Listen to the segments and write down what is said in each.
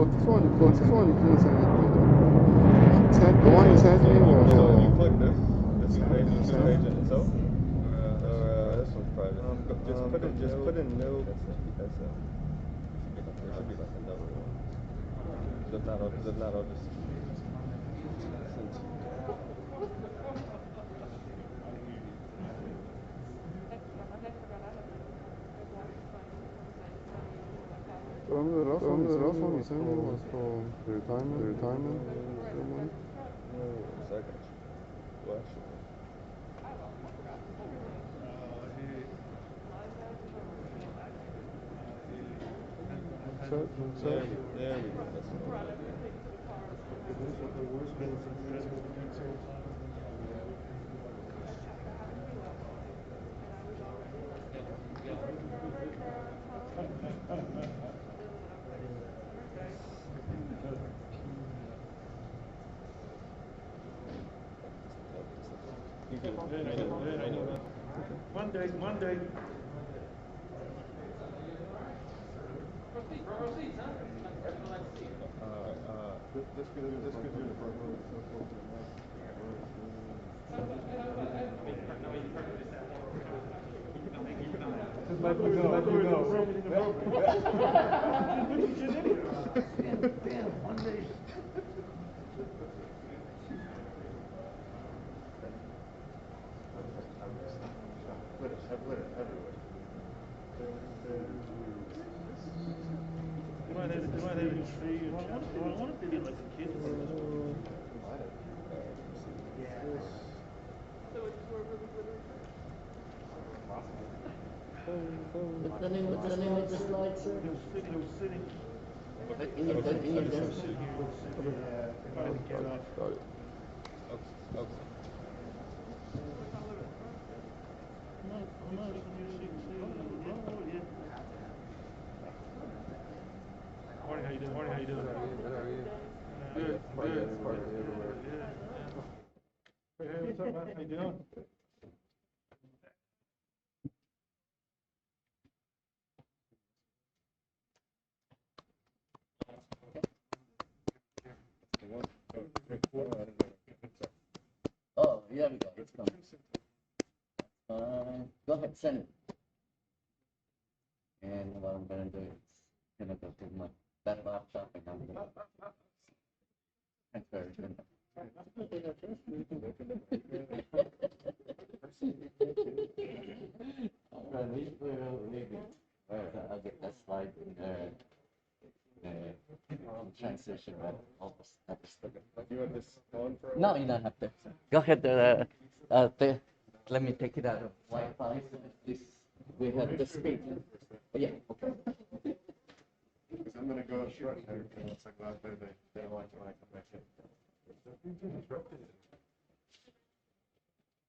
this one you didn't send it to me. The one you sent me was So you click this page in itself. This one's private. Just put in no. That's it. There should be like another one. If not, I'll just send to you. The last one you sent me was for the retirement ceremony. So I got you. Well, actually. There we go. That's what I like. Monday. Just let me know. Damn, Monday. I want to be like a kid. What's the name of the slide, sir? He was sitting. In your desk. Trying to get off. Got it. Okay. Morning, how you doing? Good. Hey, what's up, man? How you doing? Oh, yeah, we go. It's coming. Go ahead, send it. And what I'm gonna do is gonna go to my that laptop and I'm gonna transfer it in. I'll get that slide transition right almost. You want this on for? No, you don't have to. Go ahead. Let me take it out of Wi-Fi. So this we have the speed. Oh, yeah. Okay. Because I'm gonna go short and everything. It's like last day they don't want to come back in.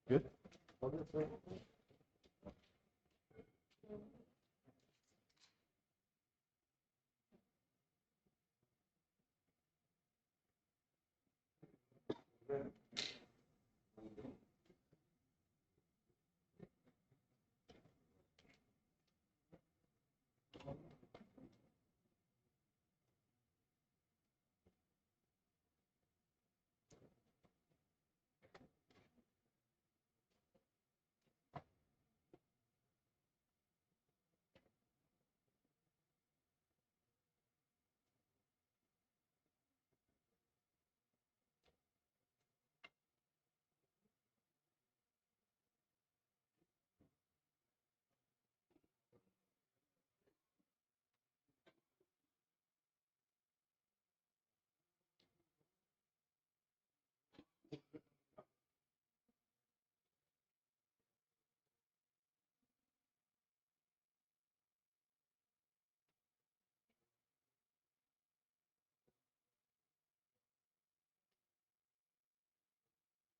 Good?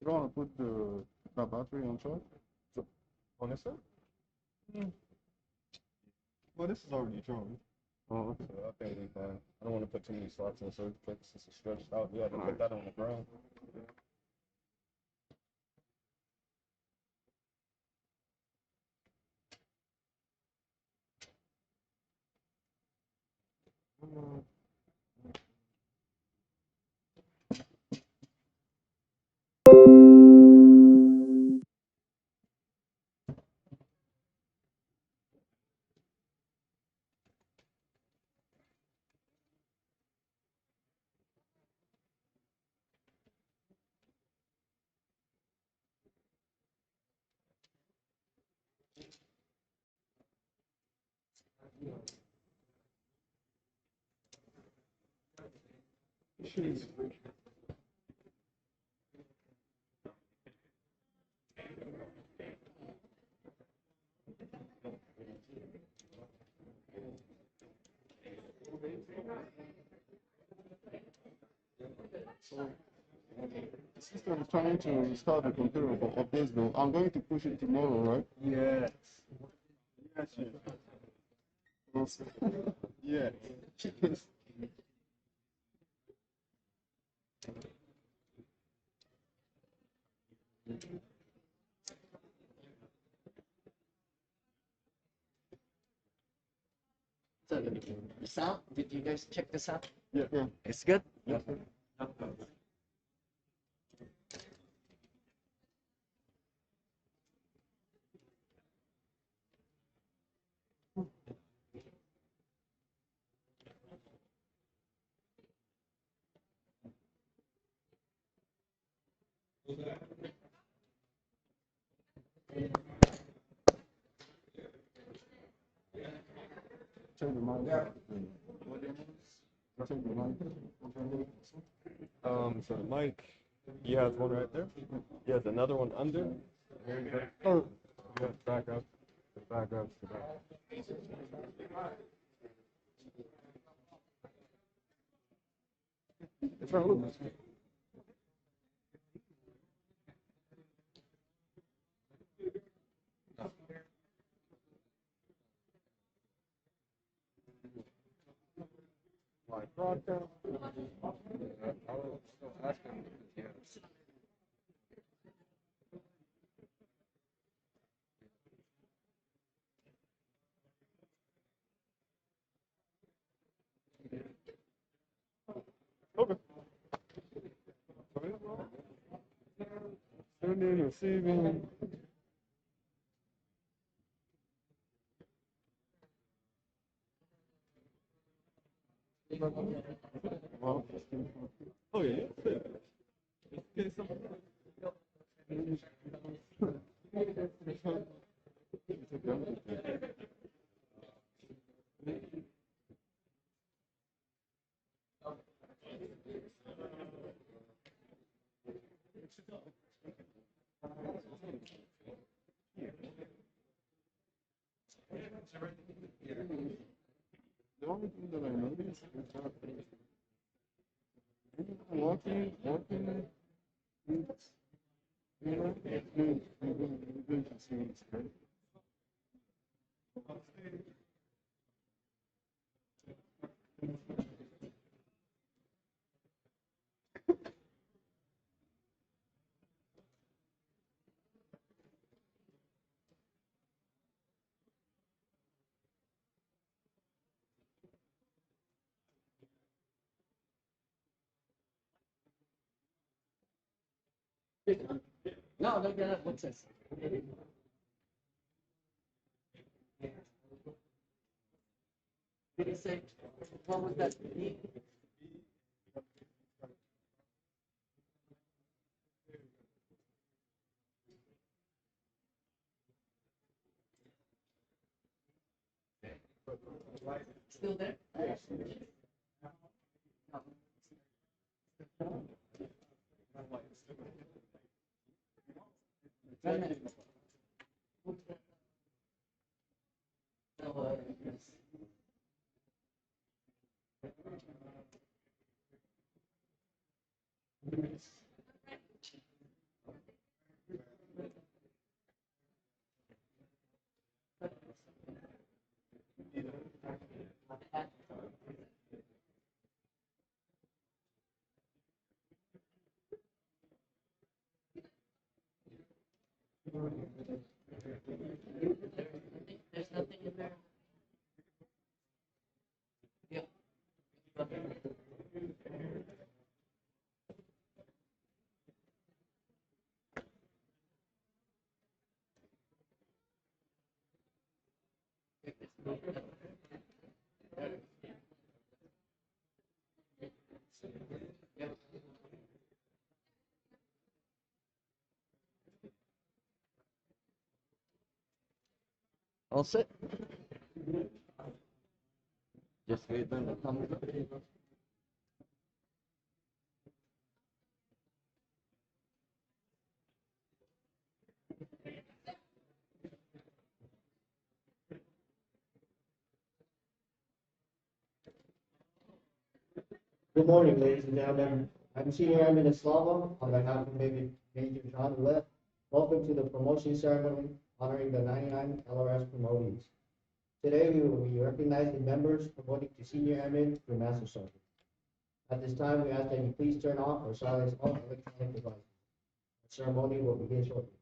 You don't want to put the battery on charge? On this side? Well, this is already drawn. Oh, So I think we fine. I don't want to put too many slots in, so since it's stretched out, we have to put that on the ground. Jeez. So, the system is trying to restart the computer for updates though. I'm going to push it tomorrow, right? Yes. Yes, yes. Yes. So the sound, did you guys check the sound? Yeah. Yeah. It's good? Yes. Check the mic. Check the mic. So the mic, he has one right there. He has another one under. Oh, yeah, back up. Back up. It's right, look. Like broadcast. I was asking. Okay. Sending, receiving. Well, Oh yeah. Get some. the only thing that I noticed is that walking, it's, it's good. It's good to see it's good. No, no, no, what's this? Did he say, what was that? Still there? One minute. No, yes. There's nothing in there. Yeah. All set? Just wait when it comes up. Good morning, ladies and gentlemen. I'm Senior Airman Slava on behalf of Major John Lett. Welcome to the promotion ceremony honoring the 99 LRS promotees. Today, we will be recognizing members promoting to Senior Airman through Master Sergeant. At this time, we ask that you please turn off or silence all electronic devices. The ceremony will begin shortly.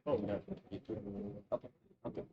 Oh, no. Okay. Okay.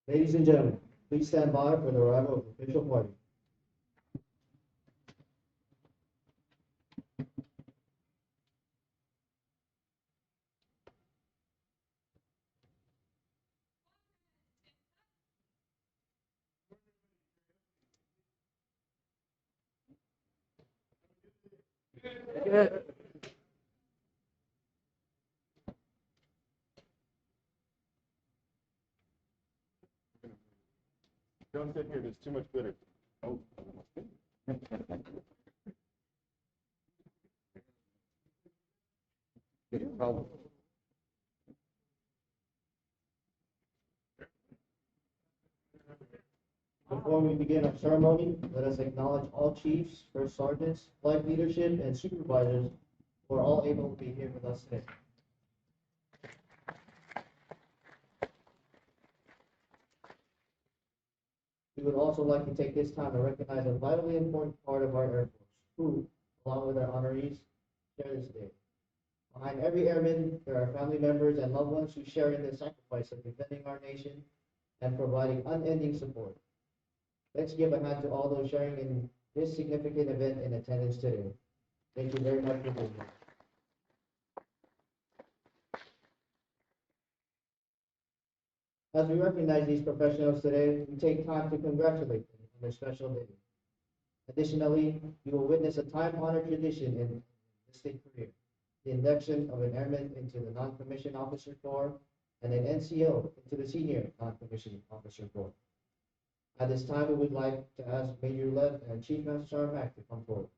Ladies and gentlemen, please stand by for the arrival of the official party. Yeah. Don't sit here, there's too much glitter. Oh. Good problem. Before we begin our ceremony, let us acknowledge all chiefs, first sergeants, flight leadership, and supervisors who are all able to be here with us today. We would also like to take this time to recognize a vitally important part of our Air Force, who, along with our honorees, share this day. Behind every airman, there are family members and loved ones who share in the sacrifice of defending our nation and providing unending support. Let's give a hand to all those sharing in this significant event in attendance today. Thank you very much for being here. As we recognize these professionals today, we take time to congratulate them on their special day. Additionally, you will witness a time-honored tradition in the state career, the induction of an airman into the non-commissioned officer corps and an NCO into the senior non-commissioned officer corps. At this time, we would like to ask Major Lev and Chief Master Sergeant Mack to come forward.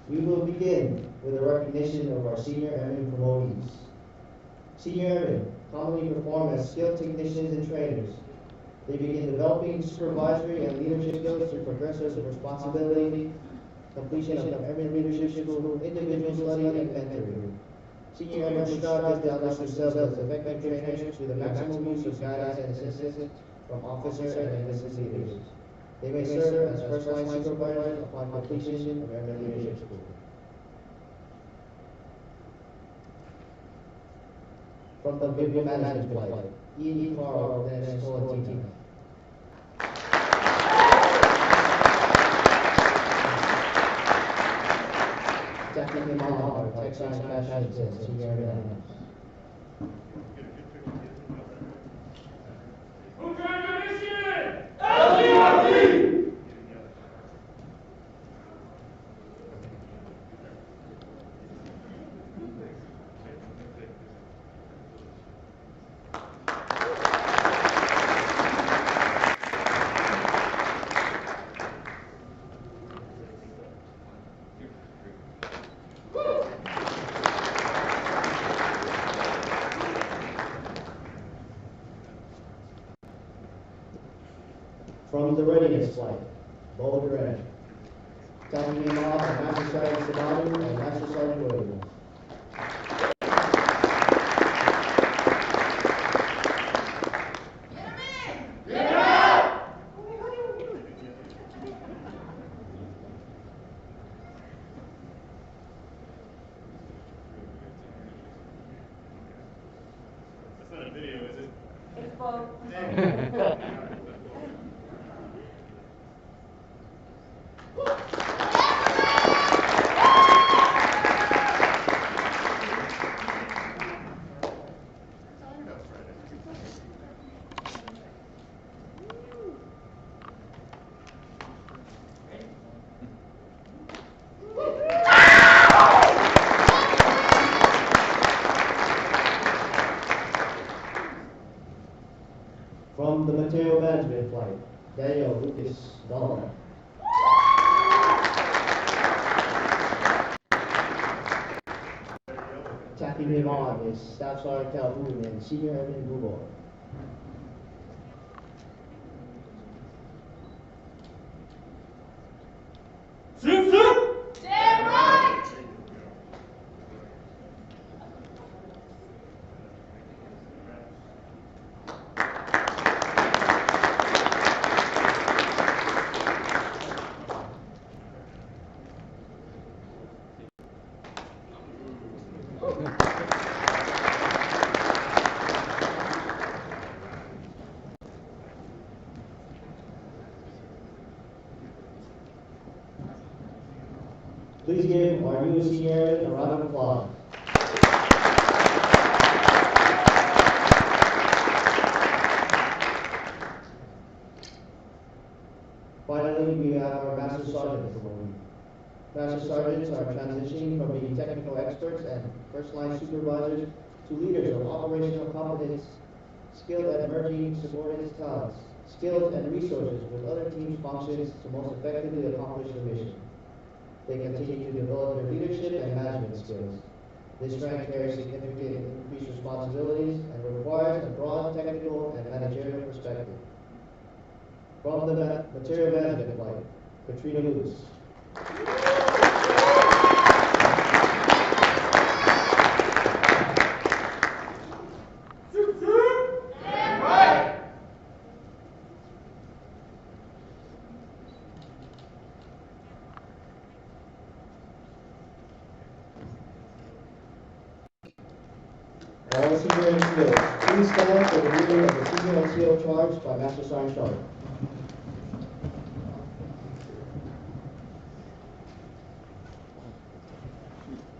We will begin with a recognition of our senior airmen promotees. Senior airmen commonly perform as skilled technicians and trainers. They begin developing supervisory and leadership skills through progressive responsibility, completion of airman leadership school, individual study, and mentoring. Senior airmen strive to establish themselves as effective trainers through the maximum use of guidance and assistance from officers and enlisted leaders. They may serve as first-line supervisors upon completion of airman leadership school. From the Video Management Flight, E. Carl, Dennis, and Tina. Jackie Mimar, Texas Fashion, Senior Airman. From the Readiness Flight, Bold Red. Taking him off of Master Sergeant Sabatu and Master Sergeant Williams. That's not a video, is it? It's both. From the Material Management Flight, Daniel Lucas Dollar. Taking him on is Staff Sergeant Calhoun and Senior Airman Bubor. Damn right! Please give our new senior a round of applause. Finally, we have our Master Sergeant promoted. Master Sergeants are transitioning from being technical experts and first-line supervisors to leaders of operational competence, skilled at merging subordinate talents, skills and resources with other teams' functions to most effectively accomplish the mission. They continue to develop their leadership and management skills. This rank carries significant increased responsibilities and requires a broad technical and managerial perspective. From the material management flight, Katrina Lewis. All senior NCOs, please stand for the reading of the senior NCO charge by Master Sergeant Sharp.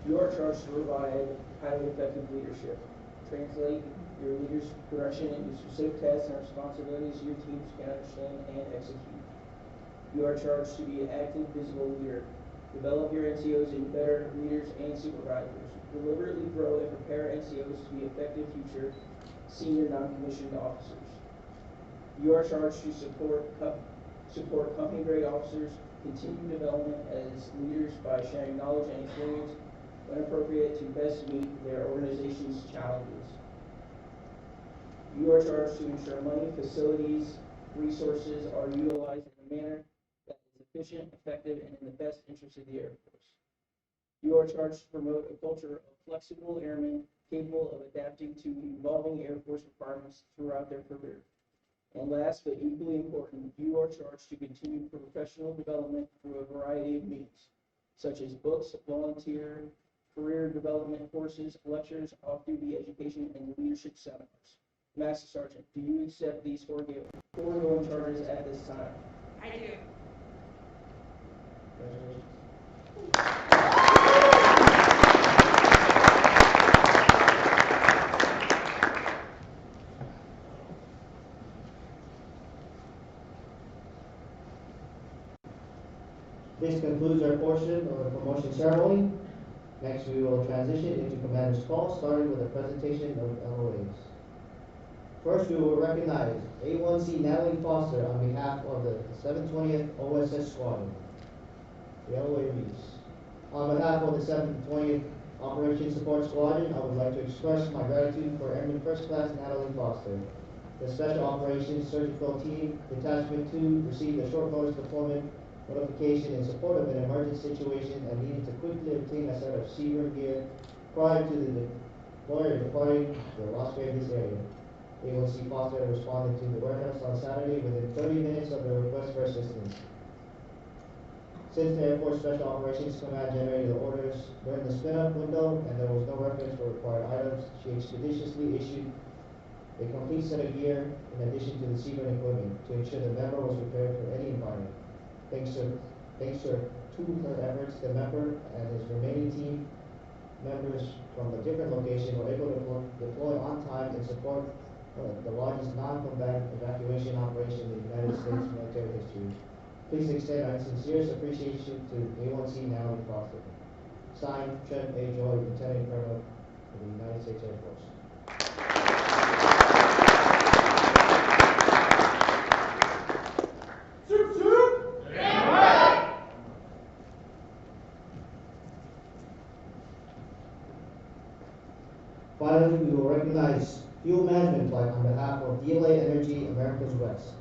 You are charged to provide highly effective leadership. Translate your leader's direction into specific tasks and responsibilities your teams can understand and execute. You are charged to be an active, visible leader. Develop your NCOs into better leaders and supervisors. Deliberately grow and prepare NCOs to be effective future senior non-commissioned officers. You are charged to support company grade officers, continue development as leaders by sharing knowledge and experience when appropriate to best meet their organization's challenges. You are charged to ensure money, facilities, resources are utilized in a manner that is efficient, effective, and in the best interest of the Air Force. You are charged to promote a culture of flexible airmen capable of adapting to evolving Air Force requirements throughout their career. And last but equally important, you are charged to continue professional development through a variety of means, such as books, volunteer, career development courses, lectures, off-duty education, and leadership seminars. Master Sergeant, do you accept these foregoing charges at this time? I do. Congratulations. This concludes our portion of the promotion ceremony. Next, we will transition into Commander's Call, starting with a presentation of LOAs. First, we will recognize A1C Natalie Foster on behalf of the 720th OSS Squadron. The LOA reads, on behalf of the 720th Operations Support Squadron, I would like to express my gratitude for Airman First Class Natalie Foster. The Special Operations Surgical Team Detachment 2 received a short notice deployment notification in support of an emergent situation and needed to quickly obtain a set of searoom gear prior to the deployer departing the Las Vegas area. A1C Foster responded to the warehouse on Saturday within 30 minutes of the request for assistance. Since the Air Force Special Operations Command generated the orders during the spin-up window and there was no reference for required items, she expeditiously issued a complete set of gear in addition to the searoom equipment to ensure the member was prepared for any environment. Thanks to her efforts, the member and his remaining team members from a different location were able to deploy on time in support of the largest non-combatant evacuation operation in the United States military history. Please extend our sincerest appreciation to A1C Natalie Foster. Signed, Trent A. Joy, Lieutenant Colonel of the United States Air Force. Finally, we will recognize Fuel Management Flight on behalf of DLA Energy Americas West.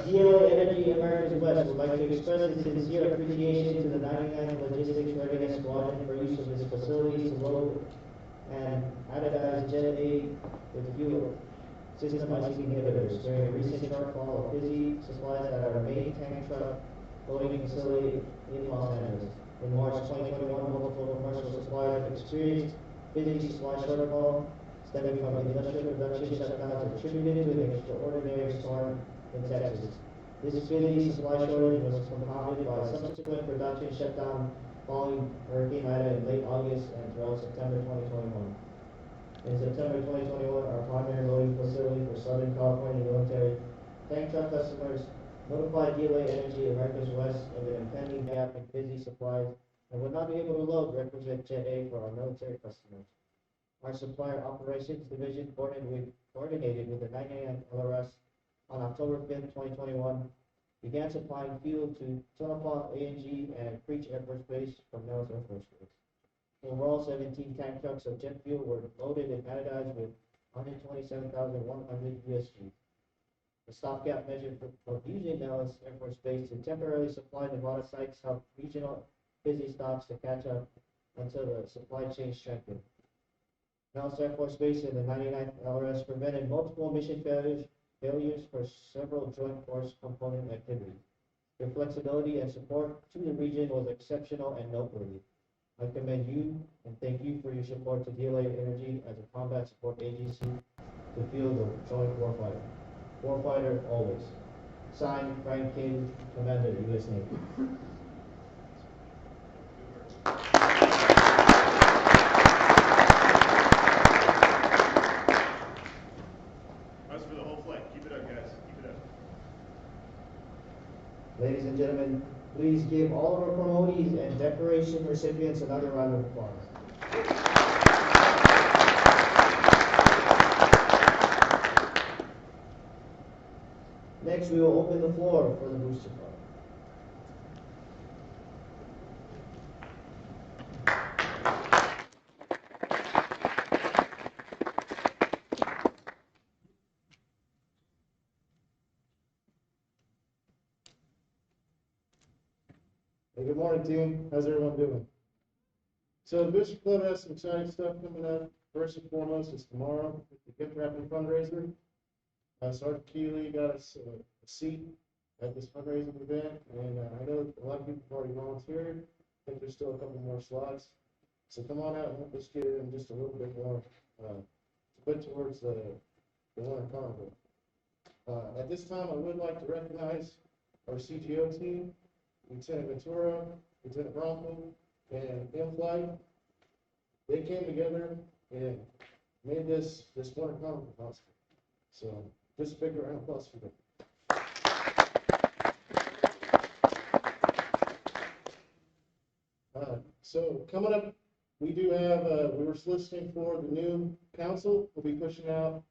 DLA Energy Americas West would like to express its sincere appreciation to the 99th Logistics Readiness Squadron for use of its facilities to load and anodize Jet A with fuel system IC inhibitors during a recent shortfall of busy supplies at our main tank truck loading facility in Los Angeles. In March 2021, multiple commercial suppliers experienced busy supply shortfall stemming from industrial production shutdowns attributed to an extraordinary storm in Texas. This busy supply shortage was compounded by subsequent production shutdown following Hurricane Ida in late August and throughout September 2021. In September 2021, our primary loading facility for Southern California military tank truck customers notified DLA Energy Americas West of an impending gap in busy supplies and would not be able to load requisite Jet A for our military customers. Our supplier operations division coordinated with the 999 LRS on October 5th, 2021, began supplying fuel to Tonopah A&G and Creech Air Force Base from Nellis Air Force Base. Overall, 17 tank trucks of jet fuel were loaded and anodized with 127,100 USG. The stopgap measure for using Nellis Air Force Base to temporarily supply Nevada sites helped regional busy stops to catch up until the supply chain strengthened. Nellis Air Force Base and the 99th LRS prevented multiple mission failures for several joint force component activities. Your flexibility and support to the region was exceptional and noteworthy. I commend you and thank you for your support to DLA Energy as a combat support agency to field the joint warfighter. Warfighter always. Signed, Frank King, Commander, U.S. Navy. That's for the whole flight. Keep it up, guys. Keep it up. Ladies and gentlemen, please give all of our promotees and decoration recipients another round of applause. Next, we will open the floor for the booster club. Hey, good morning, team. How's everyone doing? So the Booster Club has some exciting stuff coming up. First and foremost is tomorrow with the gift wrapping fundraiser. Sergeant Keeley got us a seat at this fundraising event, and I know a lot of people have already volunteered. I think there's still a couple more slots. So come on out and help us get in just a little bit more to put towards the winter carnival. At this time, I would like to recognize our CGO team, Lieutenant Ventura, Lieutenant Bronco, and M-Flight. They came together and made this winter carnival possible. So just a big round of applause for them. So coming up, we do have, we were soliciting for the new council. We'll be pushing out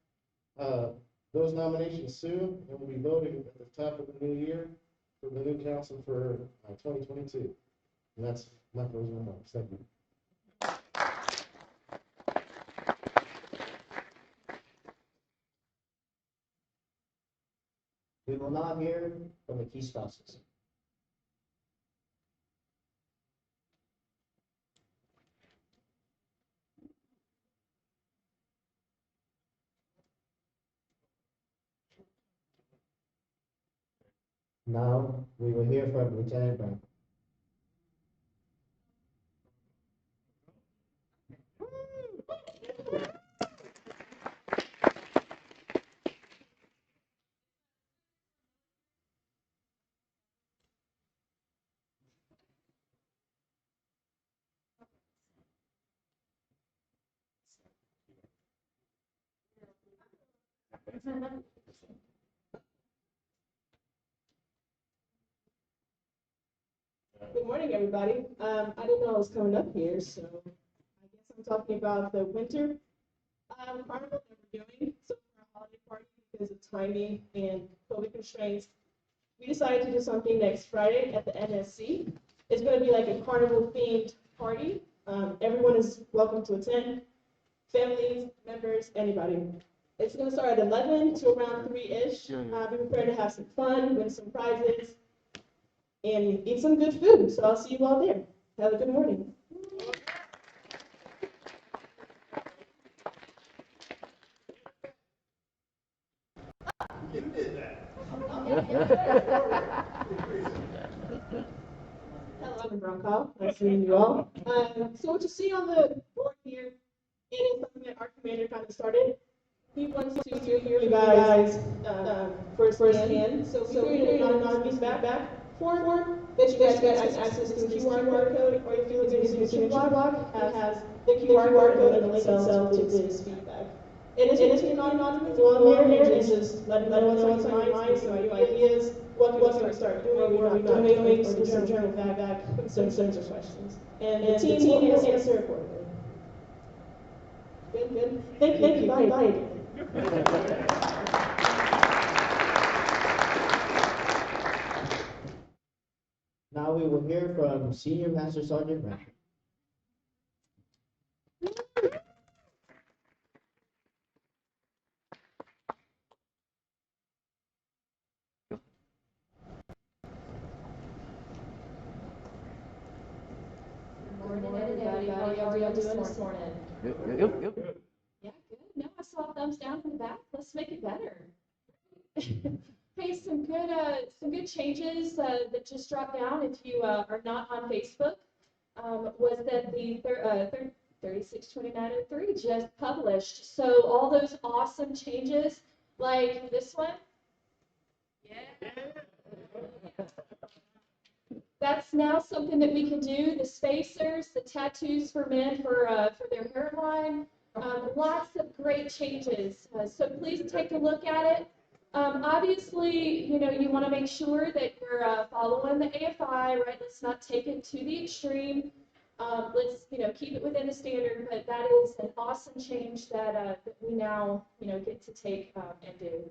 those nominations soon, and we'll be voting at the top of the new year for the new council for 2022. And that's my closing remarks. Thank you. We will now hear from the key spouses. Now we will hear from Lieutenant Brown. Good morning, everybody. I didn't know I was coming up here, so I guess I'm talking about the winter carnival that we're doing. So for our holiday party, because of timing and COVID constraints, we decided to do something next Friday at the NSC. It's going to be like a carnival-themed party. Everyone is welcome to attend. Families, members, anybody. It's going to start at 11 to around 3-ish. Be prepared to have some fun, win some prizes, and eat some good food. So I'll see you all there. Have a good morning. You did that. Hello. Sergeant Bronco. Nice meeting you all. So what you see on the board here, it is something that our commander kind of started. He wants to hear you guys firsthand. So we created an anonymous feedback form that you guys can access through QR code, or if you're using a signature block, it has the QR code and the link itself to this feedback. It is anonymous. Go on there and just let me know what's on your mind, some new ideas, what can we start doing, what we're not doing, some general feedback, some sensor questions. And the team will answer accordingly. Good. Thank you. Bye. Now we will hear from Senior Master Sergeant Rankin. Good morning, everybody. How are y'all doing this morning? Yep. Yeah, good. No, I saw a thumbs down from the back. Let's make it better. Hey, some good changes that just dropped down. If you are not on Facebook, was that the 362903 just published. So all those awesome changes, like this one. Yeah. That's now something that we can do. The spacers, the tattoos for men for their hairline, lots of great changes. So please take a look at it. Obviously, you want to make sure that you're following the AFI, right? Let's not take it to the extreme. Let's, keep it within the standard, but that is an awesome change that we now, get to take and do.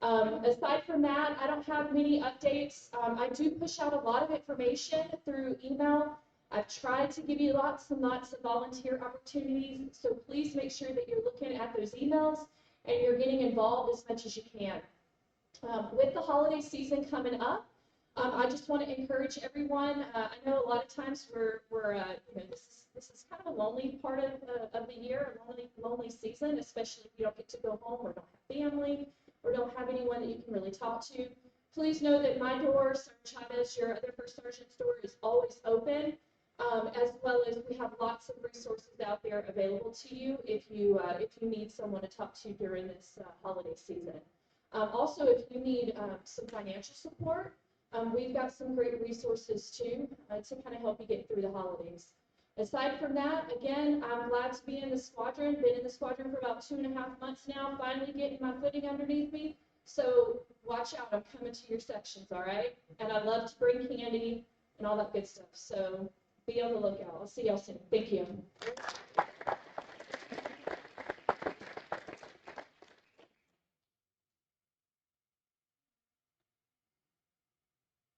Aside from that, I don't have many updates. I do push out a lot of information through email. I've tried to give you lots and lots of volunteer opportunities, so please make sure that you're looking at those emails and you're getting involved as much as you can. With the holiday season coming up, I just want to encourage everyone. I know a lot of times this is kind of a lonely part of the year, a lonely season, especially if you don't get to go home or don't have family or don't have anyone that you can really talk to. Please know that my door, Sergeant Chavez, your other first sergeant's door, is always open, as well as we have lots of resources out there available to you if you need someone to talk to during this holiday season. Also, if you need some financial support, we've got some great resources too to kind of help you get through the holidays. Aside from that, again, I'm glad to be in the squadron. Been in the squadron for about 2.5 months now, finally getting my footing underneath me. So watch out, I'm coming to your sections, all right? And I love to bring candy and all that good stuff. So be on the lookout. I'll see y'all soon. Thank you.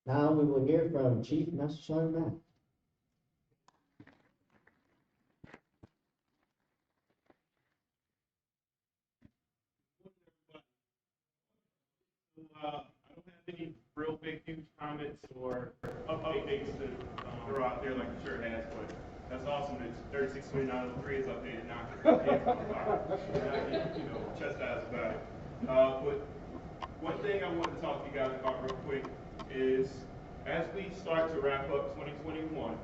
Now we will hear from Chief Master Sergeant Matt. I don't have any real big, huge comments or updates to throw out there like the shirt has, but that's awesome that 362903 is updated now. Chastised about it. But one thing I want to talk to you guys about real quick is as we start to wrap up 2021,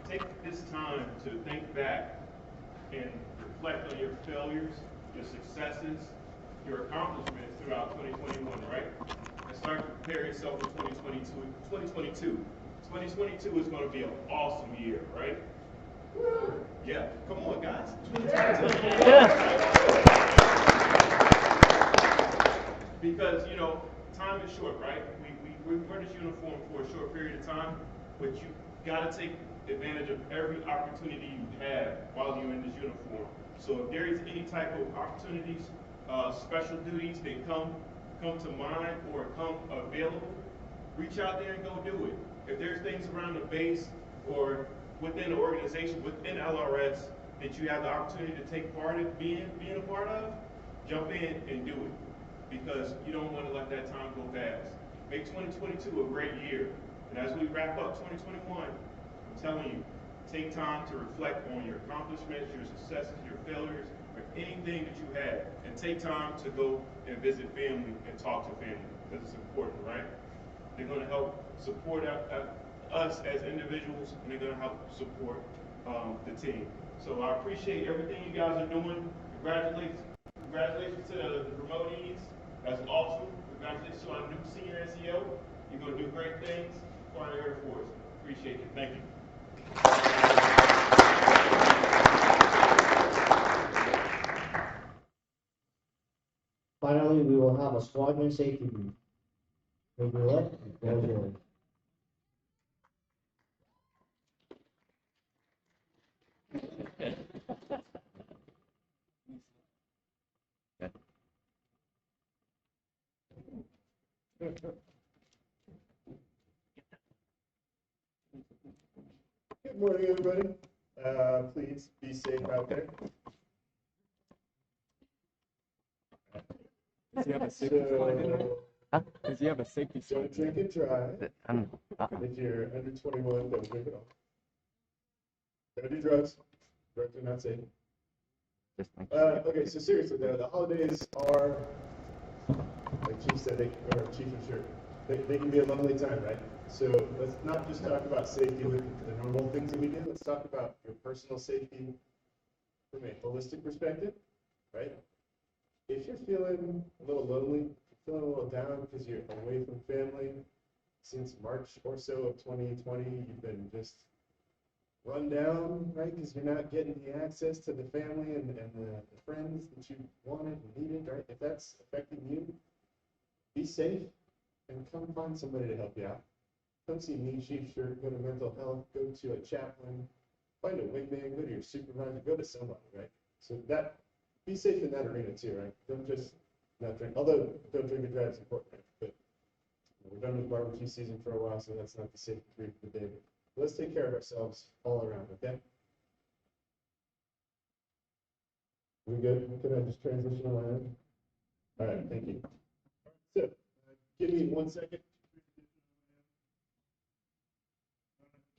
take this time to think back and reflect on your failures, your successes, your accomplishments throughout 2021, right? And start to prepare yourself for 2022. 2022 is going to be an awesome year, right? Yeah, come on, guys. Because, time is short, right? We wear this uniform for a short period of time, but you got to take advantage of every opportunity you have while you're in this uniform. So if there is any type of opportunities, special duties that come to mind or come available, reach out there and go do it. If there's things around the base or within the organization, within LRS, that you have the opportunity to take part in being a part of, jump in and do it. Because you don't want to let that time go fast. Make 2022 a great year. And as we wrap up 2021, I'm telling you, take time to reflect on your accomplishments, your successes, your failures, or anything that you had, and take time to go and visit family and talk to family, because it's important, right? They're going to help support us as individuals, and they're going to help support the team. So I appreciate everything you guys are doing. Congratulations to the promotees. That's awesome. Congratulations to our new senior NCO. You're going to do great things for our Air Force. Appreciate it. Thank you. Finally, we will have a squadron safety brief. Take your left and close your right. Good morning, everybody. Please be safe out there. Does he have a safety slide in there? Huh? Does he have a safety slide? Don't drink and drive. Uh-uh. If you're under 21, don't drink at all. Don't do drugs. Drugs are not safe. Just make Okay, so seriously though, the holidays are, like Chief said, or Chief and Shirt, they can be a lonely time, right? So let's not just talk about safety with the normal things that we do. Let's talk about your personal safety from a holistic perspective, right? If you're feeling a little lonely, feeling a little down because you're away from family since March or so of 2020, you've been just run down, right? Because you're not getting the access to the family and the friends that you wanted and needed, right? If that's affecting you, be safe and come find somebody to help you out. Come see me, Chief Shirt, go to mental health, go to a chaplain, find a wingman, go to your supervisor, go to somebody, right? So that, be safe in that arena too, right? Don't just not drink, although don't drink and drive is important, right? But we're done with barbecue season for a while, so that's not the safety brief for the day. But let's take care of ourselves all around, okay? We good? Can I just transition on my own? All right, thank you. So, give me 1 second.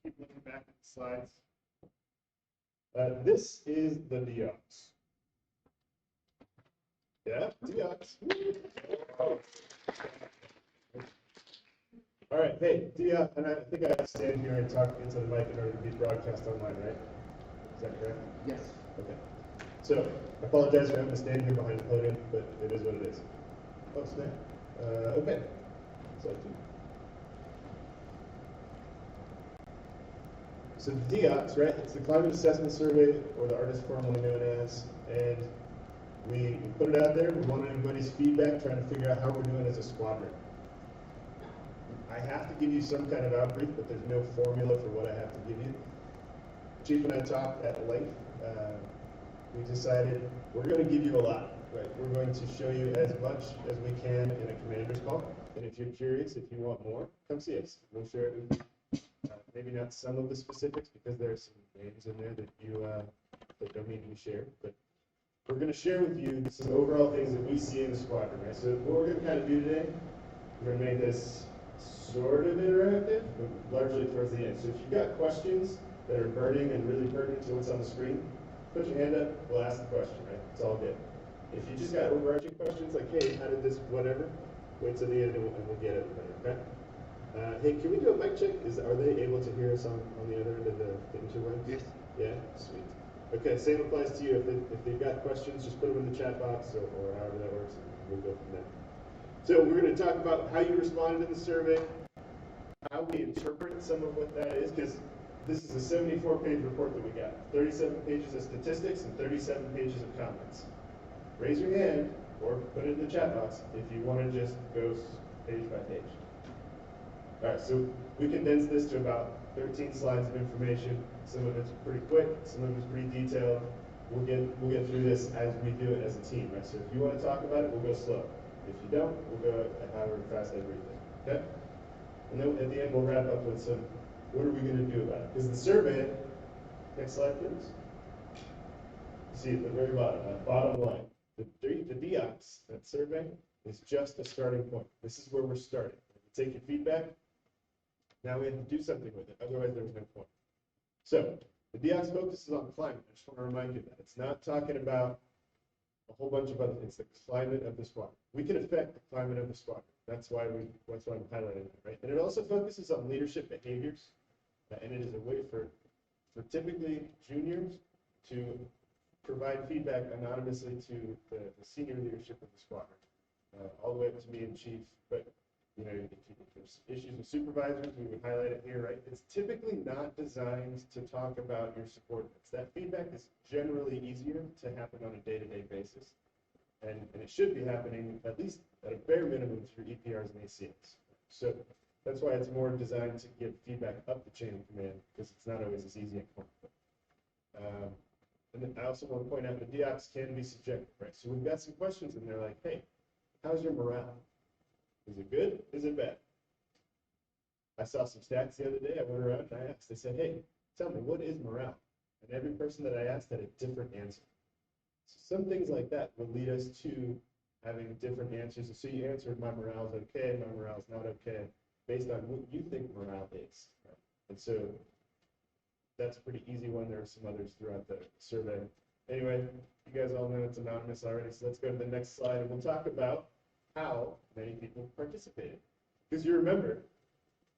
Keep looking back at the slides. This is the Deox. Yeah, Deox. All right, hey, Deox, and I think I have to stand here and talk into the mic in order to be broadcast online, right? Is that correct? Yes. Okay. So, I apologize for having to stand here behind the podium, but it is what it is. Oh, snap. Okay. So the DEOX, right? It's the Climate Assessment Survey, or the artist formerly known as, and we put it out there. We want everybody's feedback, trying to figure out how we're doing as a squadron. I have to give you some kind of outbrief, but there's no formula for what I have to give you. Chief and I talked at length. We decided we're going to give you a lot, right? We're going to show you as much as we can in a commander's call. And if you're curious, if you want more, come see us. We'll share it with you. Maybe not some of the specifics because there are some names in there that you that don't need to be shared. But we're going to share with you some overall things that we see in the squadron, right? So what we're going to kind of do today, we're going to make this sort of interactive, but largely towards the end. So if you've got questions that are burning and really pertinent to what's on the screen, put your hand up, we'll ask the question, right? It's all good. If you just got overarching questions like, hey, how did this, whatever, wait till the end and we'll get everybody, okay? Hey, can we do a mic check? Are they able to hear us on the other end of the interwebs? Yes. Yeah, sweet. Okay, same applies to you. If they've got questions, just put them in the chat box or however that works, and we'll go from there. So we're going to talk about how you responded in the survey, how we interpret some of what that is, because this is a 74-page report that we got. 37 pages of statistics and 37 pages of comments. Raise your hand or put it in the chat box if you want to just go page by page. All right, so we condensed this to about 13 slides of information. Some of it's pretty quick, some of it's pretty detailed. We'll get through this as we do it as a team, right? So if you want to talk about it, we'll go slow. If you don't, we'll go however fast I breathe it, okay? And then at the end, we'll wrap up with some, what are we going to do about it? Because the survey, next slide, please. You see at the very bottom, that bottom line, the DEOX, that survey, is just a starting point. This is where we're starting. We take your feedback. Now we have to do something with it, otherwise there was no point. So, the DEOX focuses on climate. I just want to remind you that. It's not talking about a whole bunch of other things. It's the climate of the squadron. We can affect the climate of the squadron. That's why I'm highlighting that, right? And it also focuses on leadership behaviors. And it is a way for typically juniors to provide feedback anonymously to the senior leadership of the squadron, all the way up to me and chief. But you know, if there's issues with supervisors, we would highlight it here, right? It's typically not designed to talk about your subordinates. That feedback is generally easier to happen on a day-to-day basis. And it should be happening at least at a bare minimum through EPRs and ACS. So that's why it's more designed to give feedback up the chain of command, because it's not always as easy and comfortable. And then I also want to point out the DOPS can be subjective, right? So we've got some questions and they're like, hey, how's your morale? Is it good? Is it bad? I saw some stats the other day. I went around and I asked, they said, hey, tell me, what is morale? And every person that I asked had a different answer. So some things like that will lead us to having different answers. So you answered, my morale is okay, my morale is not okay, based on what you think morale is. Right? And so that's a pretty easy one. There are some others throughout the survey. Anyway, you guys all know it's anonymous already, so let's go to the next slide and we'll talk about how many people participated. Because you remember,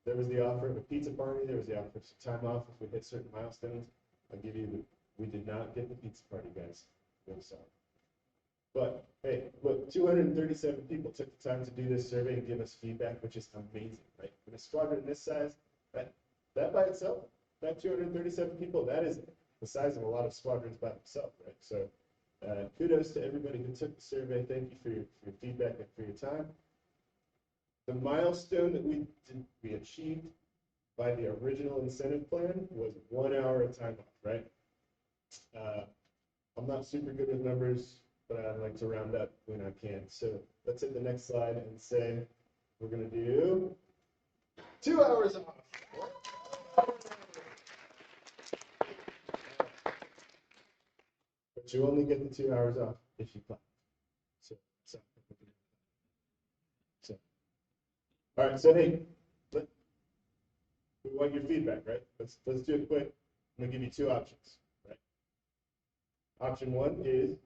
there was the offer of a pizza party, there was the offer of some time off if we hit certain milestones. I'll give you, we did not get the pizza party, guys. I'm sorry. But hey, look, 237 people took the time to do this survey and give us feedback, which is amazing, right? In a squadron this size, that by itself, that 237 people, that is the size of a lot of squadrons by themselves, right? So kudos to everybody who took the survey. Thank you for your feedback and for your time. The milestone that we achieved by the original incentive plan was 1 hour of time off, right? I'm not super good with numbers, but I like to round up when I can. So let's hit the next slide and say we're going to do 2 hours off. But you only get the 2 hours off if you clap. So all right. So hey, we want your feedback, right? Let's do it quick. I'm gonna give you two options, right? Option one is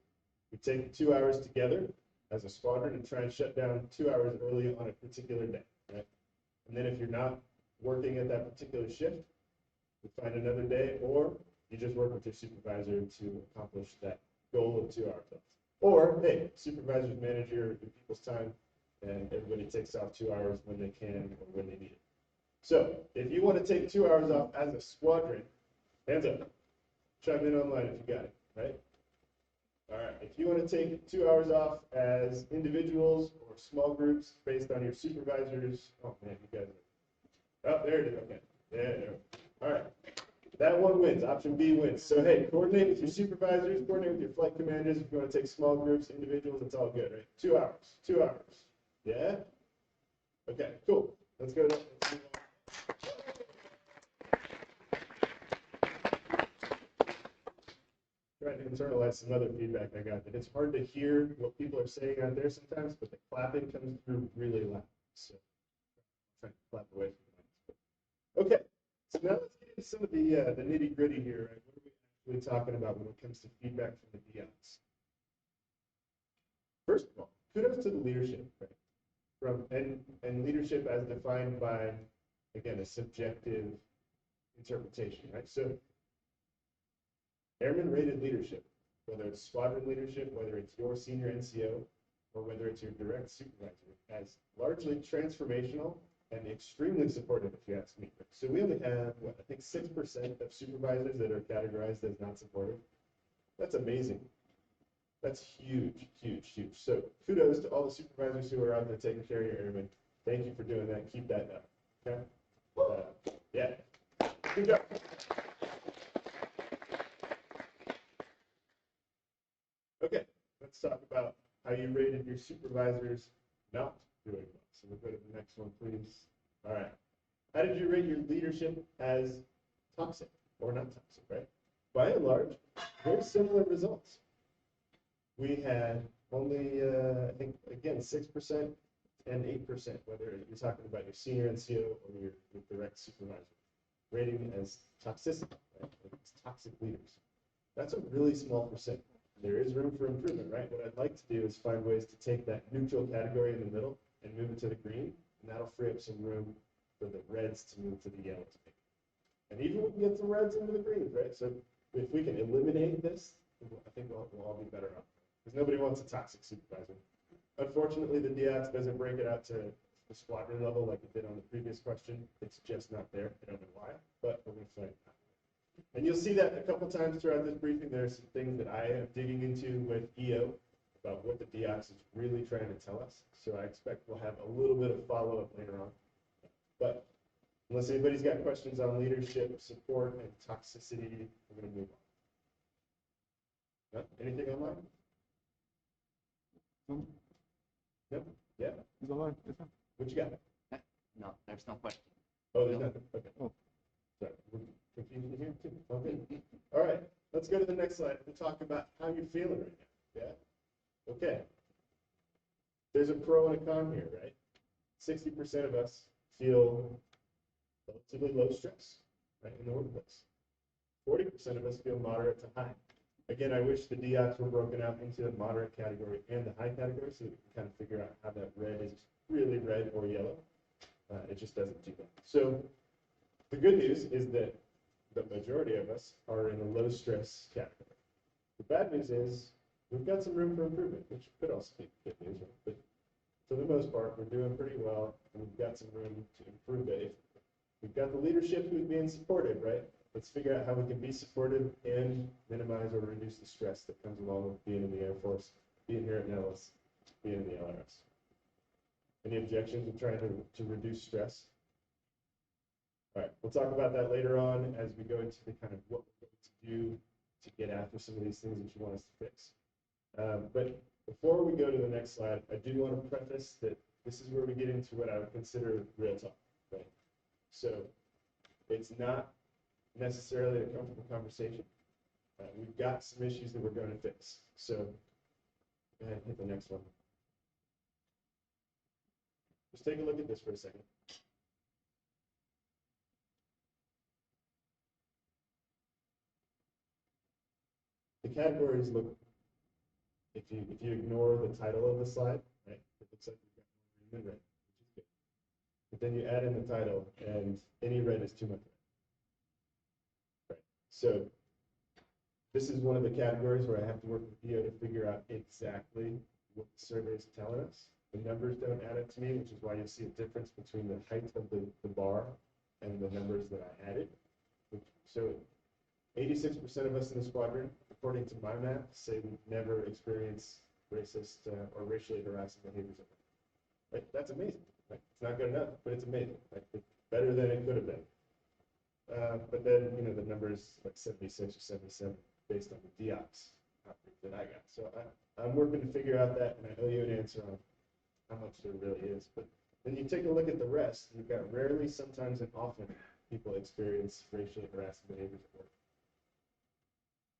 we take 2 hours together as a squadron and try and shut down 2 hours early on a particular day, right? And then if you're not working at that particular shift, we find another day, or you just work with your supervisor to accomplish that goal of 2 hours off. Or, hey, supervisors manage your people's time and everybody takes off 2 hours when they can or when they need it. So, if you want to take 2 hours off as a squadron, hands up. Chime in online if you got it, right? All right, if you want to take 2 hours off as individuals or small groups based on your supervisors, oh man, you guys are, oh, there it is, okay. Yeah, all right. That one wins. Option B wins. So, hey, coordinate with your supervisors, coordinate with your flight commanders. If you want to take small groups, individuals, it's all good, right? 2 hours. 2 hours. Yeah? Okay, cool. Let's go. Let's move on. Trying to internalize some other feedback I got. That it's hard to hear what people are saying out there sometimes, but the clapping comes through really loud. So, I'm trying to clap away from that. Okay. So now let's get into some of the nitty gritty here. Right? What are we actually talking about when it comes to feedback from the DOs? First of all, kudos to the leadership, right? And leadership as defined by, again, a subjective interpretation, right? So airman rated leadership, whether it's squadron leadership, whether it's your senior NCO, or whether it's your direct supervisor, as largely transformational and extremely supportive, if you ask me. So we only have, what, I think 6% of supervisors that are categorized as not supportive. That's amazing. That's huge, huge, huge. So kudos to all the supervisors who are out there taking care of your airmen. Thank you for doing that. Keep that up. Okay? Yeah. Good job. Okay, let's talk about how you rated your supervisors not doing well. So we'll go to the next one, please. All right. How did you rate your leadership as toxic or not toxic, right? By and large, very similar results. We had only, I think, again, 6% and 8%, whether you're talking about your senior NCO or your direct supervisor, rating as toxicity, right? It's toxic leaders. That's a really small percent. There is room for improvement, right? What I'd like to do is find ways to take that neutral category in the middle and move it to the green, and that'll free up some room for the reds to move to the yellow to make. And even we can get some reds into the greens, right? So if we can eliminate this, I think we'll all be better off. Because nobody wants a toxic supervisor. Unfortunately, the DX doesn't break it out to the squadron level like it did on the previous question. It's just not there. I don't know why, but we're going to find out. And you'll see that a couple times throughout this briefing. There's some things that I am digging into with EO about what the DX is really trying to tell us. So I expect we'll have a little bit of follow-up later on. But unless anybody's got questions on leadership, support, and toxicity, we're going to move on. No? Anything online? Nope. Yeah. It's online. Yes, sir. What you got? No, there's no question. Oh, there's nothing. Okay. Oh. Sorry. We're confused here too. Okay. All right. Let's go to the next slide. We'll talk about how you're feeling right now. Yeah. Okay. There's a pro and a con here, right? 60% of us feel relatively low stress, right, in the workplace. 40% of us feel moderate to high. Again, I wish the DOCs were broken out into the moderate category and the high category so that we can kind of figure out how that red is really red or yellow. It just doesn't do that. So the good news is that the majority of us are in a low stress category. The bad news is we've got some room for improvement, which could also be good news, right? But for the most part, we're doing pretty well, and we've got some room to improve it. We've got the leadership who's being supported, right? Let's figure out how we can be supportive and minimize or reduce the stress that comes along with being in the Air Force, being here at Nellis, being in the LRS. Any objections in trying to reduce stress? All right, we'll talk about that later on as we go into the kind of what we're going to do to get after some of these things that you want us to fix. But before we go to the next slide, I do want to preface that this is where we get into what I would consider real talk, right? So it's not necessarily a comfortable conversation. We've got some issues that we're going to fix. So go ahead and hit the next one. Just take a look at this for a second. The categories look, if you ignore the title of the slide, right, it looks like we've got more green than red, which is good. But then you add in the title, and any red is too much red. Right. So this is one of the categories where I have to work with EO to figure out exactly what the survey is telling us. The numbers don't add up to me, which is why you see a difference between the height of the bar and the numbers that I added. So 86% of us in the squadron, according to my math, say we've never experienced racist or racially harassing behaviors at work. Right? That's amazing. Right? It's not good enough, but it's amazing. Right? It's better than it could have been. But then, you know, the number is like 76 or 77 based on the DOCs that I got. So I'm working to figure out that, and I owe you an answer on how much there really is. But then you take a look at the rest, you've got rarely, sometimes, and often people experience racially harassing behaviors at work.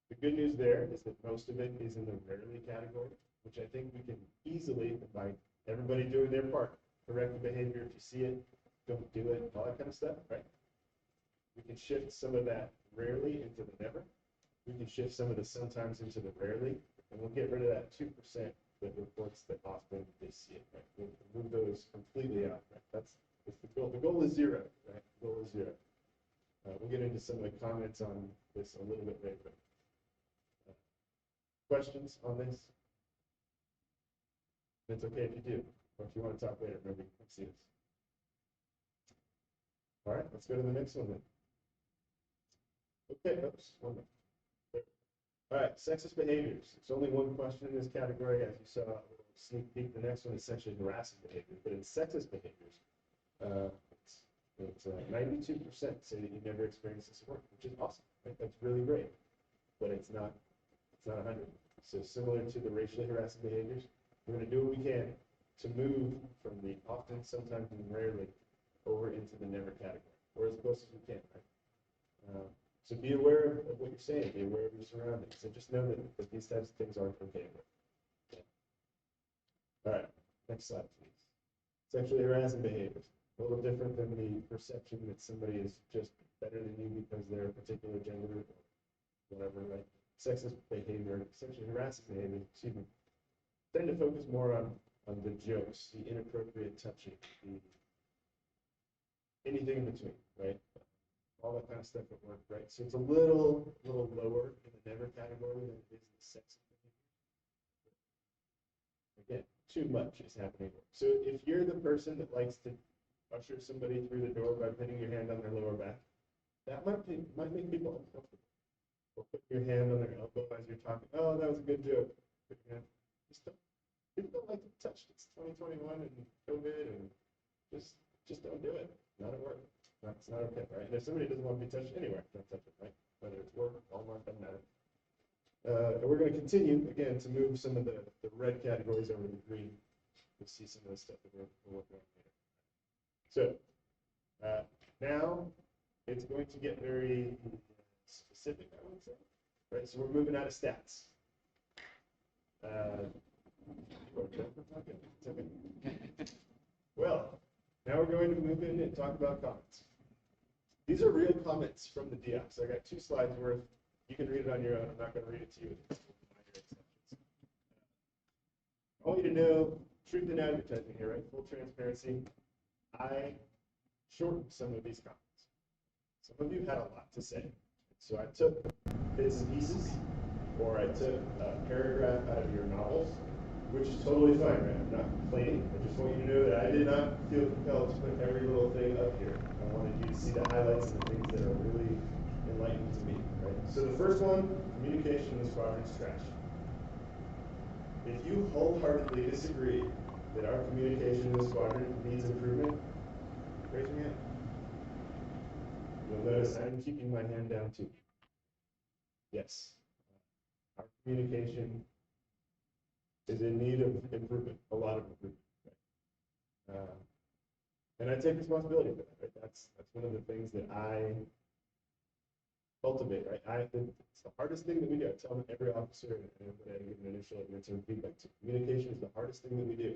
The good news there is that most of it is in the rarely category, which I think we can easily, by everybody doing their part, correct the behavior if you see it, don't do it, all that kind of stuff, right? We can shift some of that rarely into the never. We can shift some of the sometimes into the rarely, and we'll get rid of that 2% that reports that often they see it, right? We'll move those completely out, right? That's the goal. The goal is zero, right? The goal is zero. We'll get into some of the comments on this a little bit later. Questions on this? It's okay if you do, or if you want to talk later, maybe you can see this. All right, let's go to the next one then. Okay, oops, one more. All right, sexist behaviors. It's only one question in this category, as you saw a little sneak peek. The next one is sexually harassing behavior, but in sexist behaviors, it's 92% say that you never experienced this at work, which is awesome. Right? That's really great, but it's not 100. So similar to the racially harassing behaviors, we're going to do what we can to move from the often, sometimes, and rarely over into the never category, or as close as we can, right? So be aware of what you're saying, be aware of your surroundings, and just know that these types of things aren't okay. Okay. All right, next slide, please. Sexually harassing behaviors. A little different than the perception that somebody is just better than you because they're a particular gender or whatever, right? Sexist behavior, sexually harassing behavior, excuse me, tend to focus more on the jokes, the inappropriate touching, anything in between, right? all that kind of stuff at work, right? So it's a little lower in the never category than it is in the sexy behavior. Again, too much is happening. So if you're the person that likes to usher somebody through the door by putting your hand on their lower back, that might make people uncomfortable. Or put your hand on their elbow as you're talking. Oh, that was a good joke. Put your hand. People don't like to be touched. It's 2021 and COVID, and just don't do it. Not at work. It's not okay, right? And if somebody doesn't want to be touched anywhere, don't touch it, right? Whether it's work, Walmart, doesn't matter. And we're going to continue, again, to move some of the red categories over to the green. You'll see some of the stuff that we're working on later. So, now it's going to get very specific, I would say. Right, so we're moving out of stats. Well, now we're going to move in and talk about comments. These are real comments from the DIOPS. I got 2 slides worth. You can read it on your own. I'm not going to read it to you. I want you to know truth in advertising here, right? Full transparency. I shortened some of these comments. Some of you had a lot to say. So I took bits and pieces, or I took a paragraph out of your novels, which is totally fine, right? I'm not complaining. I just want you to know that I did not feel compelled to put every little thing up here. I wanted you to see the highlights and the things that are really enlightening to me, right? So the first one, communication in the squadron is trash. If you wholeheartedly disagree that our communication in the squadron needs improvement, raise your hand. You'll notice I'm keeping my hand down too. Yes, our communication is in need of improvement, a lot of improvement. Right? And I take responsibility for that. Right? That's one of the things that I cultivate. Right? It's the hardest thing that we do. I tell every officer and when I give an initial answer feedback to communication is the hardest thing that we do,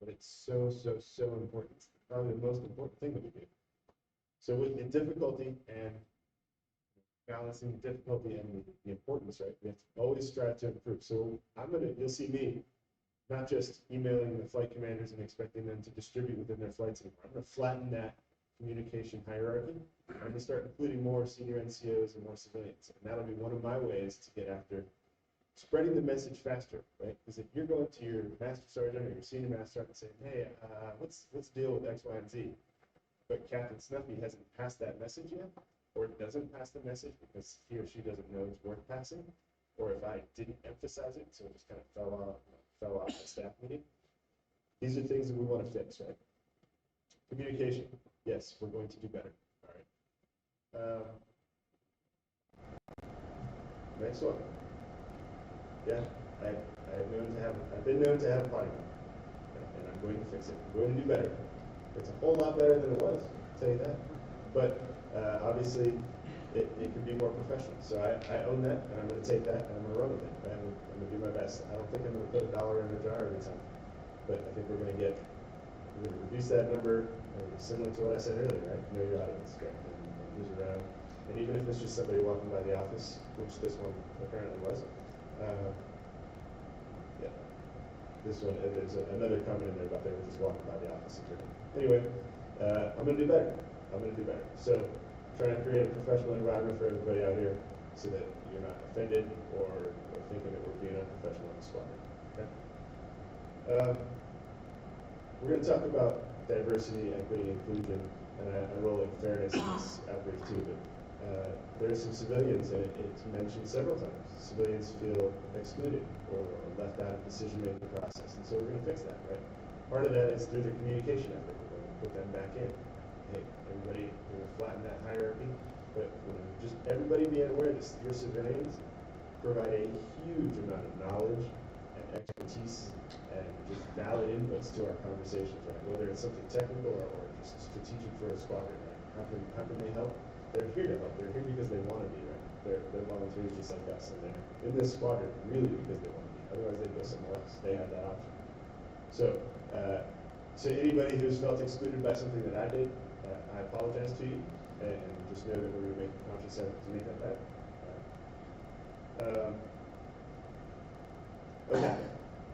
but it's so important. It's probably the most important thing that we do. So with the difficulty and balancing the difficulty and the importance, right? We have to always strive to improve. So you'll see me not just emailing the flight commanders and expecting them to distribute within their flights anymore. I'm going to flatten that communication hierarchy. I'm going to start including more senior NCOs and more civilians. And that'll be one of my ways to get after spreading the message faster, right? Because if you're going to your master sergeant or your senior master sergeant and saying, hey, let's deal with X, Y, and Z, but Captain Snuffy hasn't passed that message yet, or doesn't pass the message because he or she doesn't know it's worth passing, or if I didn't emphasize it, so it just kind of fell off the staff meeting. These are things that we want to fix, right? Communication, yes, we're going to do better. All right. Next one. Yeah, I've been known to have a potty mouth, and I'm going to fix it. I'm going to do better. It's a whole lot better than it was, I'll tell you that. But obviously, it can be more professional. So I own that, and I'm going to take that, and I'm going to run with it. Right? I'm going to do my best. I don't think I'm going to put $1 in the jar every time, but I think we're going to reduce that number, similar to what I said earlier, right? Know your audience, right? And who's around. And even if it's just somebody walking by the office, which this one apparently was. Yeah. This one, there's another comment in there about they were just walking by the office. Anyway, I'm going to do better. So, trying to create a professional environment for everybody out here so that you're not offended or thinking that we're being unprofessional in the squadron. Okay? We're going to talk about diversity, equity, inclusion, and I roll in fairness in this outbreak too, but there's some civilians, and it's mentioned several times. Civilians feel excluded or left out of the decision-making process, and so we're going to fix that, right? Part of that is through the communication effort. We're going to put them back in. Hey, everybody, we're going to flatten that hierarchy, but just everybody being aware that your civilians provide a huge amount of knowledge and expertise and just valid inputs to our conversations, right? Whether it's something technical or just strategic for a squadron, right? How can they help? They're here to help. They're here because they want to be, right? They're volunteers just like us, and they're in this squadron really because they want to be. Otherwise, they'd go somewhere else. They have that option. So anybody who's felt excluded by something that I did, I apologize to you, and just know that we're going to make a conscious effort to make that better. Okay,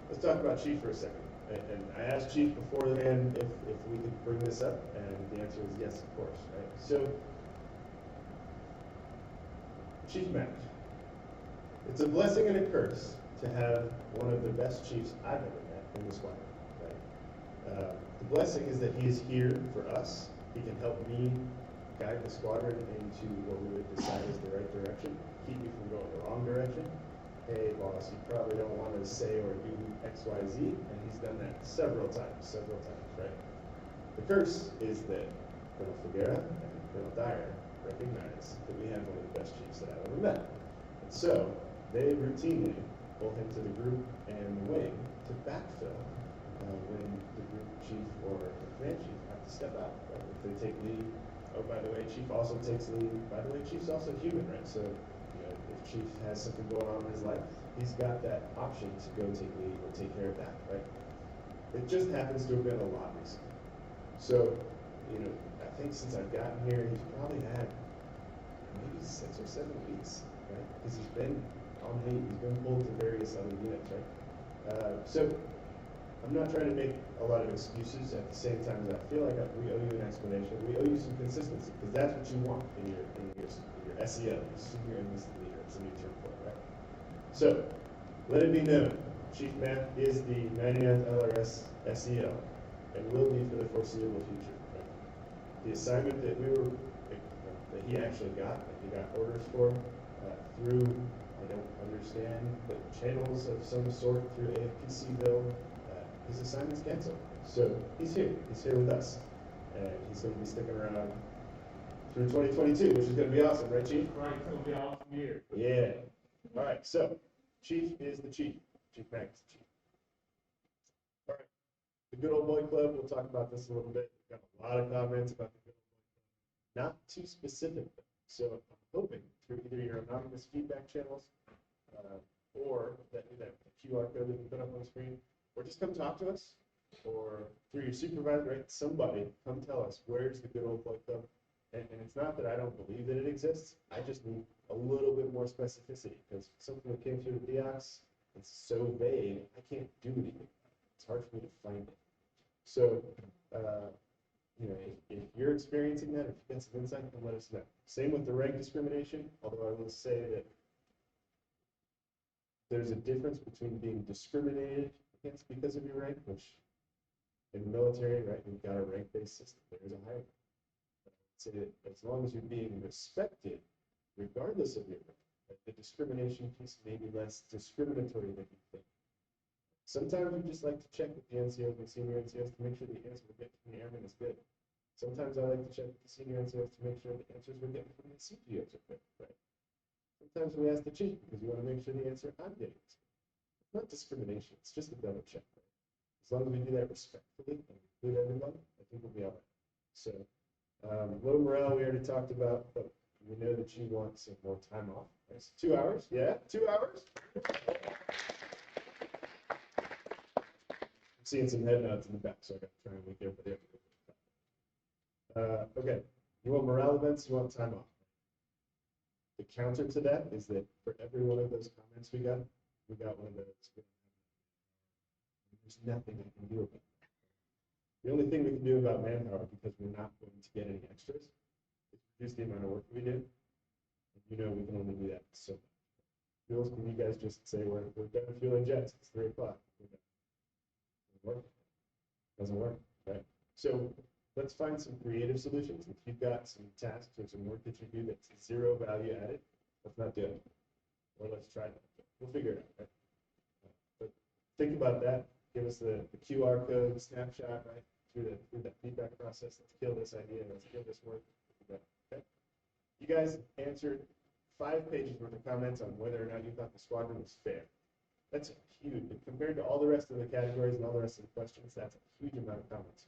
let's talk about Chief for a second. And I asked Chief beforehand if we could bring this up, and the answer is yes, of course. Right? So Chief Mac. It's a blessing and a curse to have one of the best chiefs I've ever met in the squad. Right? The blessing is that he is here for us. He can help me guide the squadron into what we would decide is the right direction, keep me from going the wrong direction. Hey, boss, you probably don't want to say or do X, Y, Z, and he's done that several times, right? The curse is that Colonel Figuera and Colonel Dyer recognize that we have one of the best chiefs that I've ever met. And so, they routinely pull him to the group and the wing to backfill when the group chief or the command chief have to step out. Right? If they take lead, oh, by the way, chief also takes lead. By the way, chief's also human, right? So, if chief has something going on in his life, he's got that option to go take lead or take care of that, right? It just happens to have been a lot recently. So, I think since I've gotten here, he's probably had maybe 6 or 7 weeks, right? Because he's been on leave, he's been pulled to various other units, right? So, I'm not trying to make a lot of excuses at the same time as I feel like we owe you an explanation. We owe you some consistency, because that's what you want in your SEL, your senior enlisted leader. It's a new term for it, right? So, let it be known, Chief Matt is the 99th LRS SEL, and will be for the foreseeable future. Right? The assignment that he actually got, that he got orders for, through, I don't understand, but channels of some sort through AFPCville, his assignment's canceled. So he's here with us. And he's going to be sticking around through 2022, which is going to be awesome, right, Chief? Right, it's going to be an awesome year. Yeah. All right, so Chief is the Chief. Chief Mac is the Chief. All right, the Good Old Boy Club, we'll talk about this a little bit. We've got a lot of comments about the Good Old Boy Club. Not too specific, so I'm hoping through either your anonymous feedback channels or that QR code that we put up on the screen, or just come talk to us, or through your supervisor, right? Somebody come tell us, where's the Good Old Boy Club? And it's not that I don't believe that it exists, I just need a little bit more specificity, because something that came through the DIOCs, it's so vague, I can't do anything. It's hard for me to find it. So, if you're experiencing that, if you get some insight, then let us know. Same with the rank discrimination, although I will say that there's a difference between being discriminated against because of your rank, which in the military, right, we've got a rank-based system. There is a hierarchy. I'd say that as long as you're being respected, regardless of your rank, right, the discrimination piece may be less discriminatory than you think. Sometimes we just like to check with the NCOs and senior NCOs to make sure the answer we're getting from the airmen is good. Sometimes I like to check with the senior NCOs to make sure the answers we're getting from the CGOs are good, right? Sometimes we ask the chief because we want to make sure the answer I'm getting is good. It's not discrimination, it's just a double check, right? As long as we do that respectfully and include everyone, I think we'll be all right. So, low morale we already talked about, but we know that you want some more time off. Right? So 2 hours, yeah, 2 hours. I'm seeing some head nods in the back, so I got to try and wake everybody up. Okay, you want morale events, you want time off. The counter to that is that for every one of those comments we got one of those. There's nothing I can do about it. The only thing we can do about manpower, because we're not going to get any extras, is reduce the amount of work we do. And we can only do that so much. Fuels, can you guys just say we're done fueling jets? It's 3 o'clock. Doesn't work, right? So let's find some creative solutions. If you've got some tasks or some work that you do that's zero value added, let's not do it. Or let's try that. We'll figure it out, right? But think about that. Give us the QR code snapshot, right? Through that feedback process. Let's kill this idea. Let's kill this work. Okay? You guys answered 5 pages worth of comments on whether or not you thought the squadron was fair. That's huge. Compared to all the rest of the categories and all the rest of the questions, that's a huge amount of comments.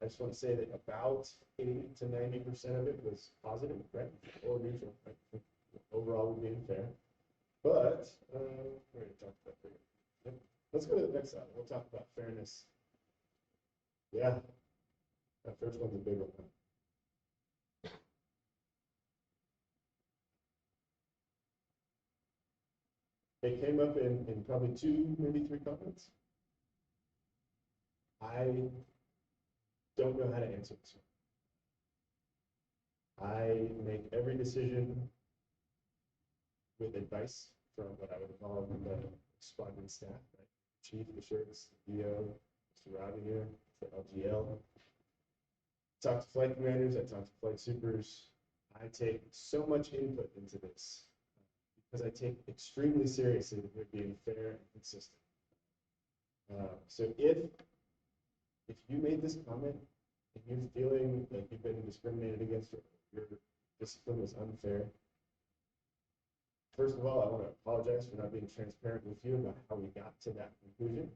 I just want to say that about 80 to 90% of it was positive, right? Or neutral, right? Overall, we're being fair. But, we already talked about fair. Yep. Let's go to the next slide. We'll talk about fairness. Yeah, that first one's a big one. It came up in probably 2, maybe 3 comments. I don't know how to answer this one. I make every decision with advice from what I would call the squadron staff, right? Chief, the shirts, the DO, Mr. Robbie here, the LGL. Talk to flight commanders, I talk to flight supers. I take so much input into this because I take extremely seriously that we're being fair and consistent. So if you made this comment and you're feeling like you've been discriminated against or your discipline was unfair, first of all, I want to apologize for not being transparent with you about how we got to that conclusion.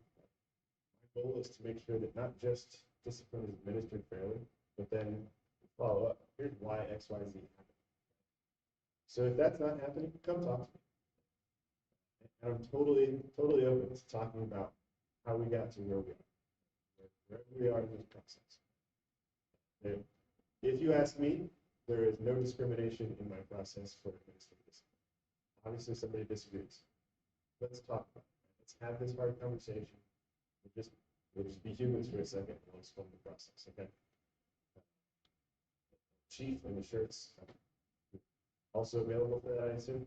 My goal is to make sure that not just discipline is administered fairly, but then follow up. Here's why X, Y, Z happened. So if that's not happening, come talk to me. And I'm totally open to talking about how we got to where we are, wherever we are in this process. And if you ask me, there is no discrimination in my process for administrative discipline. Obviously, somebody disagrees. Let's talk about it. Let's have this hard conversation. We'll just be humans for a second and we'll explain the process, okay? Chief and the shirts, also available for that, I assume?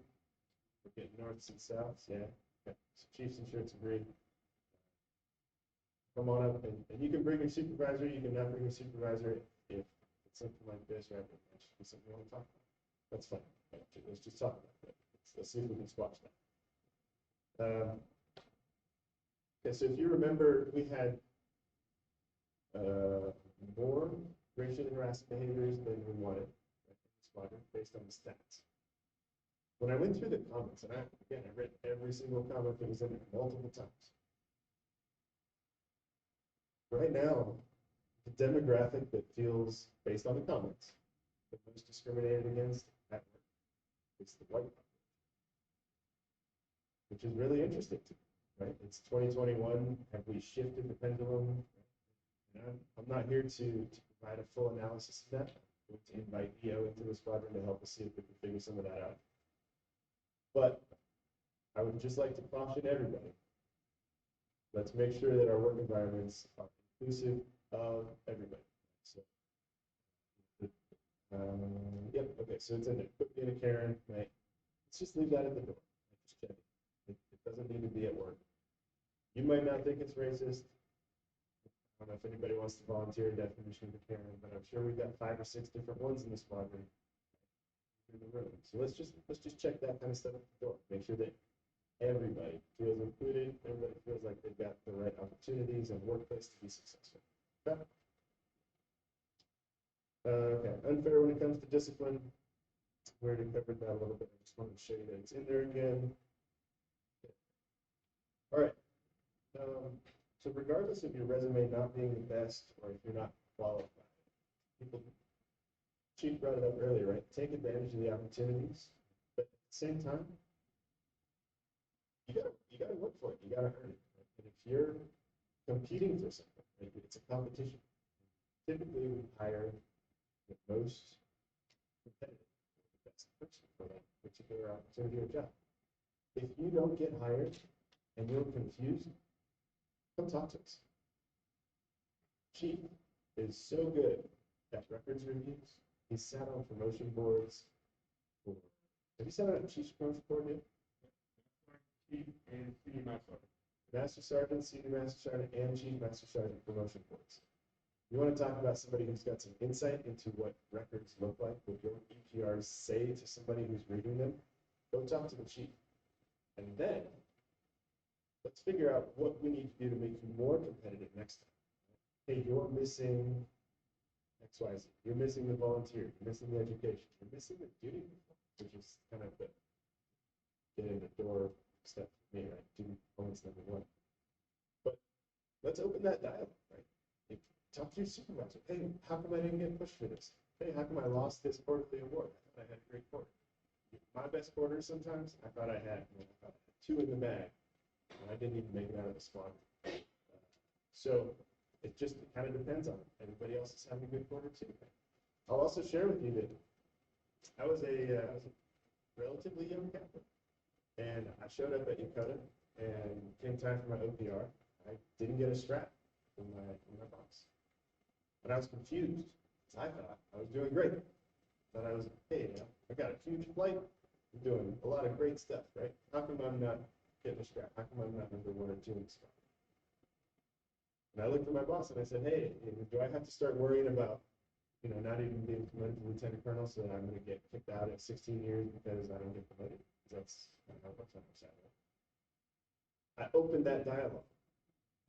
We're getting norths and souths, yeah. Okay. So chiefs and shirts agree. Come on up, and you can bring your supervisor, you can not bring your supervisor if it's something like this, right? That should be something you want to talk about. That's fine. Right. Let's just talk about it. Let's see if we can squash that. Okay, so if you remember, we had more racial and harassing behaviors than we wanted, right, in the squadron, based on the stats. When I went through the comments, and I read every single comment that was in there multiple times. Right now, the demographic that feels, based on the comments, the most discriminated against at work is the white population, which is really interesting to me, right? It's 2021. Have we shifted the pendulum? And I'm not here to provide a full analysis of that. I'm going to invite EO into the squadron to help us see if we can figure some of that out. But I would just like to caution everybody. Let's make sure that our work environments are inclusive of everybody. So, yep, okay, so it's in there. Put me in a Karen, right? Let's just leave that at the door. Just check it. It doesn't need to be at work. You might not think it's racist. I don't know if anybody wants to volunteer a definition of a Karen, but I'm sure we've got 5 or 6 different ones in the squadron in the room. So let's just check that kind of stuff at the door. Make sure that everybody feels included, everybody feels like they've got the right opportunities and workplace to be successful. Okay. Okay, unfair when it comes to discipline. We already covered that a little bit. I just wanted to show you that it's in there again. Okay. All right. So regardless of your resume not being the best, or if you're not qualified, Chief brought it up earlier, right? Take advantage of the opportunities, but at the same time, you gotta work for it. You gotta earn it. Right? And if you're competing for something, right, it's a competition. Typically, we hire the most competitive, the best person for that particular opportunity or job. If you don't get hired and you're confused, come talk to us. Chief is so good at records reviews. He's sat on promotion boards. Have you sat on a chief's promotion board yet? Chief and senior master. Master Sergeant, Senior Master Sergeant, and Chief Master Sergeant promotion boards. You want to talk about somebody who's got some insight into what records look like, what your EPRs say to somebody who's reading them? Go talk to the chief. And then let's figure out what we need to do to make you more competitive next time. Hey, you're missing XYZ. You're missing the volunteer. You're missing the education. You're missing the duty, which is kind of the get in the door step for me, right? Duty performance #1. But let's open that dialogue, right? Talk to your supervisor. Hey, how come I didn't get pushed for this? Hey, how come I lost this quarterly award? I thought I had a great quarter. My best quarter sometimes, I thought I had 2 in the bag. And I didn't even make it out of the squad. So it kind of depends on it. Everybody else is having a good quarter too. I'll also share with you that I was a relatively young captain. And I showed up at Dakota and came time for my OPR. I didn't get a strap from my boss. And I was confused. I thought I was doing great. Thought I was, hey, I got a huge flight. I'm doing a lot of great stuff, right? How come I'm not getting a scrap? How come I'm not number 1 or 2 in the scrap? And I looked at my boss and I said, hey, do I have to start worrying about, not even being promoted to lieutenant colonel so that I'm going to get kicked out at 16 years because I don't get promoted? That's not how much I'm upset with. I opened that dialogue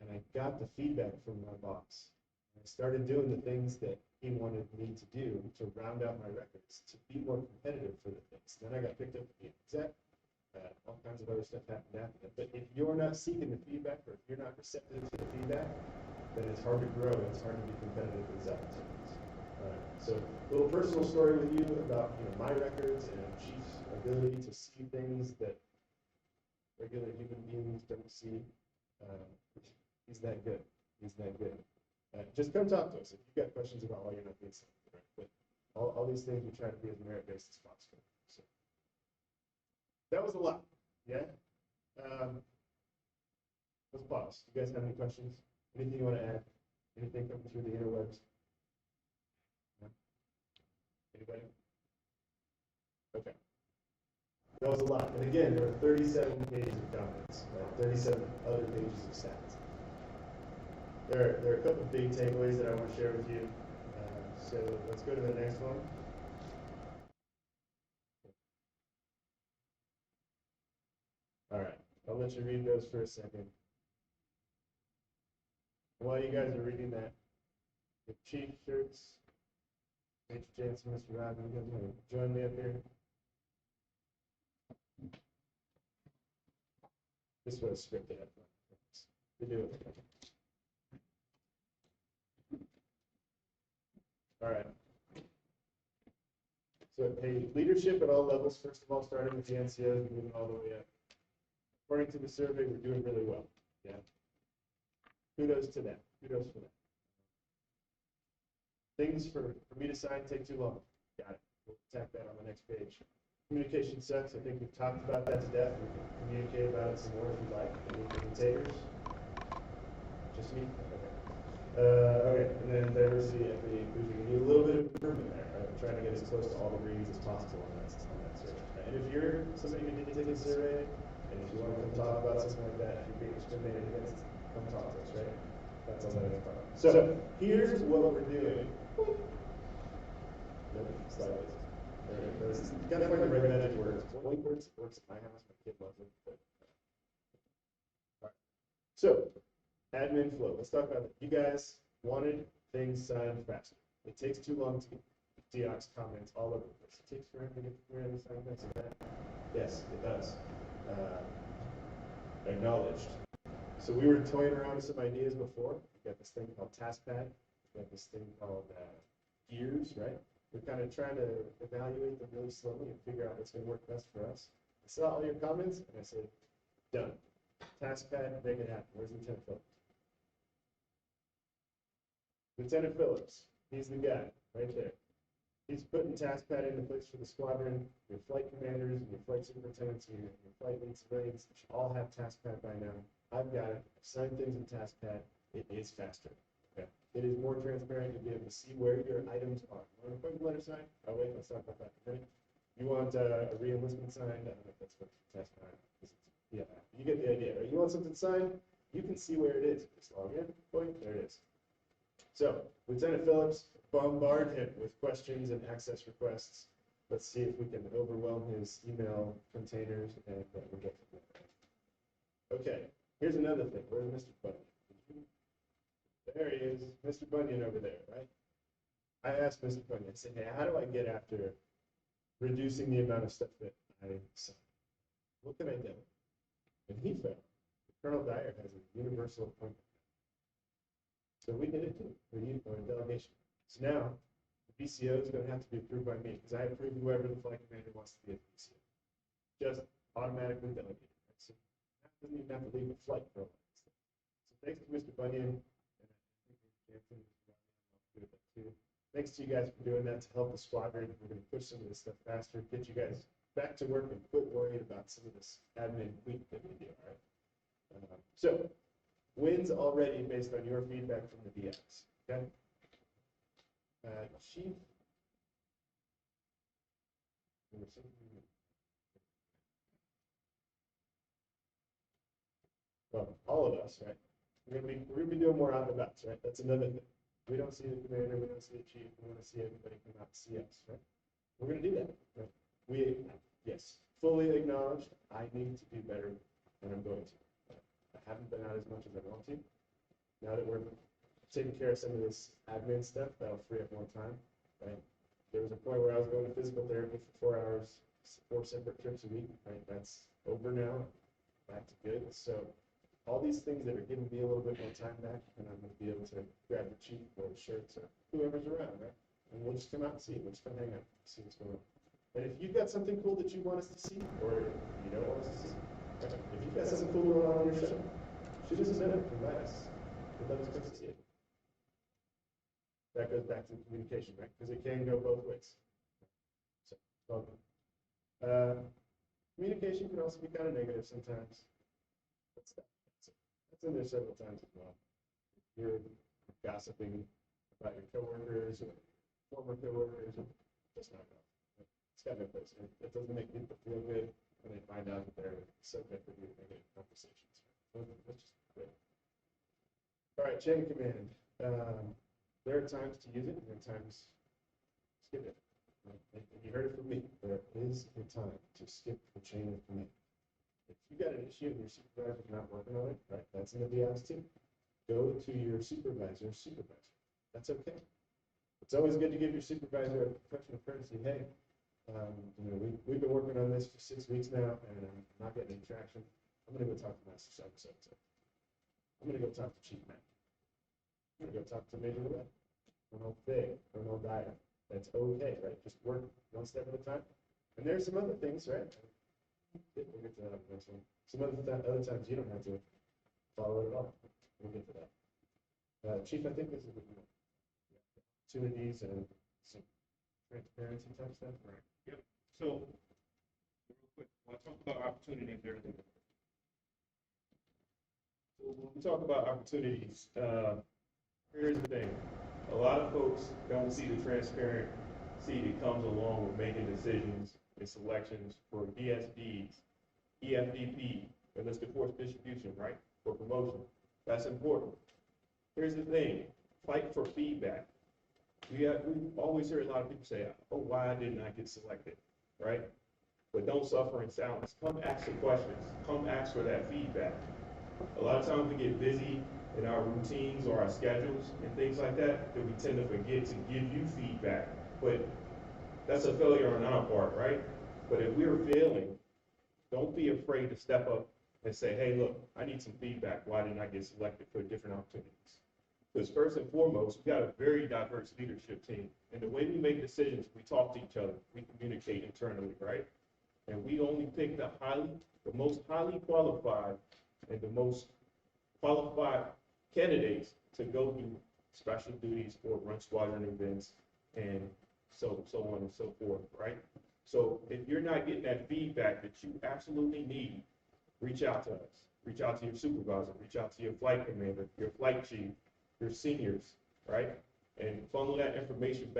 and I got the feedback from my boss. I started doing the things that he wanted me to do to round out my records, to be more competitive for the things. Then I got picked up to be an exec. All kinds of other stuff happened after that. But if you're not seeking the feedback, or if you're not receptive to the feedback, then it's hard to grow. It's hard to be competitive with these opportunities. All right. So a little personal story with you about my records and Chief's ability to see things that regular human beings don't see. He's that good. He's that good. Just come talk to us if you've got questions about why you're not doing something right. But all these things we try to be as merit-based as possible. So that was a lot. Yeah. Let's pause. You guys have any questions? Anything you want to add? Anything coming through the interwebs? No? Anybody? Okay. That was a lot. And again, there were 37 pages of comments, right? 37 other pages of stats. There are a couple of big takeaways that I want to share with you. So let's go to the next one. All right, I'll let you read those for a second. While you guys are reading that, the Chief shirts, Major Jansen, Mr. Rodman, you guys want to join me up here? This was scripted up front. We do it. All right. So, hey, leadership at all levels, first of all, starting with the NCOs, moving all the way up. According to the survey, we're doing really well. Yeah. Kudos to them. Kudos for that. Things for me to sign take too long. Got it. We'll tack that on the next page. Communication sucks. I think we've talked about that to death. We can communicate about it some more if you like. Any commentators? Just me? Okay. Okay, and then diversity, equity, inclusion. We need a little bit of improvement there. Right? I'm trying to get as close to all the reads as possible on that survey. Right? And if you're somebody who didn't take a survey, and if you want to come talk about something like that, if you're being discriminated against, come talk to us, right? That's all that is about. So here's what we're doing. Slide this. You gotta find the right magic words. One words works at my house. My kid loves it. But, all right. So admin flow. Let's talk about it. You guys wanted things signed faster. It takes too long to get Deox comments all over the place. It takes forever to get the signed that's that. Yes, it does. Acknowledged. So we were toying around with some ideas before. We got this thing called TaskPad. We got this thing called Gears, right? We're kind of trying to evaluate them really slowly and figure out what's going to work best for us. I saw all your comments and I said, done. TaskPad, make it happen. Where's Lieutenant Phillips? Lieutenant Phillips, he's the guy right there. He's putting TaskPad into place for the squadron. Your flight commanders, and your flight superintendents, and your flight lead civilians should all have TaskPad by now. I've got it. I've signed things in TaskPad. It is faster. Okay. It is more transparent. You'll be able to see where your items are. You want an appointment letter signed? Oh, wait, let's talk about that in a minute. You want a re-enlistment signed? I don't know if that's what TaskPad is. Yeah, you get the idea, right? You want something signed? You can see where it is. Just log in, boing, there it is. So, Lieutenant Phillips, bombard him with questions and access requests. Let's see if we can overwhelm his email containers and we'll get from there. Okay, here's another thing. Where's Mr. Bunyan? There he is, Mr. Bunyan over there, right? I asked Mr. Bunyan, I said, hey, how do I get after reducing the amount of stuff that I sign? What can I do? And he found Colonel Dyer has a universal appointment. So we did it too, for a delegation. So now, the BCO is going to have to be approved by me, because I approve whoever the flight commander wants to be at the BCO. Just automatically delegated. Right? So that doesn't even have to leave the flight for a while. So thanks to Mr. Bunyan, and I think Jansen, too. Thanks to you guys for doing that to help the squadron. We're going to push some of this stuff faster, get you guys back to work and quit worrying about some of this admin tweak that we do, all right? So, wins already based on your feedback from the DX, okay? Chief. well, all of us, right? We're gonna be doing more out and abouts, right? That's another thing. We don't see the commander, we don't see the chief, we want to see everybody come out and see us, right? We're gonna do that, right? We, yes, fully acknowledge I need to do better than I'm going to. I haven't been out as much as I want to. Now that we're taking care of some of this admin stuff, that'll free up more time, right? There was a point where I was going to physical therapy for 4 hours, 4 separate trips a week, right? That's over now, back to good. So all these things that are giving me a little bit more time back, and I'm gonna be able to grab the chief or the shirts or whoever's around, right? And we'll just come out and see it. We'll just come hang out, see what's going on. And if you've got something cool that you want us to see, or you don't want us to see, right? If you've got something cool going on your show, shoot us a note, invite us. We'd love to come see it. That goes back to communication, right? Because it can go both ways. So, welcome. Communication can also be kind of negative sometimes. That's in there several times as well. You're gossiping about your coworkers or former coworkers, or just not go. It's got no place. It doesn't make people feel good when they find out that they're subject to negative conversations. That's just great. All right, chain of command. There are times to use it, and there are times to skip it. Right? And you heard it from me. There is a time to skip the chain of command. If you got an issue and your supervisor's not working on it, right? That's in the BIOS too. Go to your supervisor. That's okay. It's always good to give your supervisor a professional courtesy. Hey, we've been working on this for 6 weeks now, and I'm not getting any traction. I'm gonna go talk to Master so. I'm gonna go talk to Chief Matt. I'm gonna go talk to Major Webb, or no Fig, or no Dyer. That's okay, right? Just work one step at a time. And there's some other things, right? We'll get to that next one. Some other times you don't have to follow it at all. We'll get to that. Chief, I think this is a good one. Opportunities and some transparency type stuff. Right. Yep. So, real quick, when I talk about opportunities, everything. So when we talk about opportunities, here's the thing. A lot of folks don't see the transparency that comes along with making decisions and selections for DSDs, EFDP, enlisted force distribution, right? For promotion. That's important. Here's the thing. Fight for feedback. We've always heard a lot of people say, oh, why didn't I get selected, right? But don't suffer in silence. Come ask the questions. Come ask for that feedback. A lot of times we get busy in our routines or our schedules and things like that we tend to forget to give you feedback. But that's a failure on our part, right? But if we're failing, don't be afraid to step up and say, hey, look, I need some feedback. Why didn't I get selected for different opportunities? Because first and foremost, we've got a very diverse leadership team. And the way we make decisions, we talk to each other, we communicate internally, right? And we only pick the most highly qualified and the most qualified candidates to go do special duties or run squadron events and so on and so forth, right? So if you're not getting that feedback that you absolutely need, reach out to us. Reach out to your supervisor, reach out to your flight commander, your flight chief, your seniors, right? And funnel that information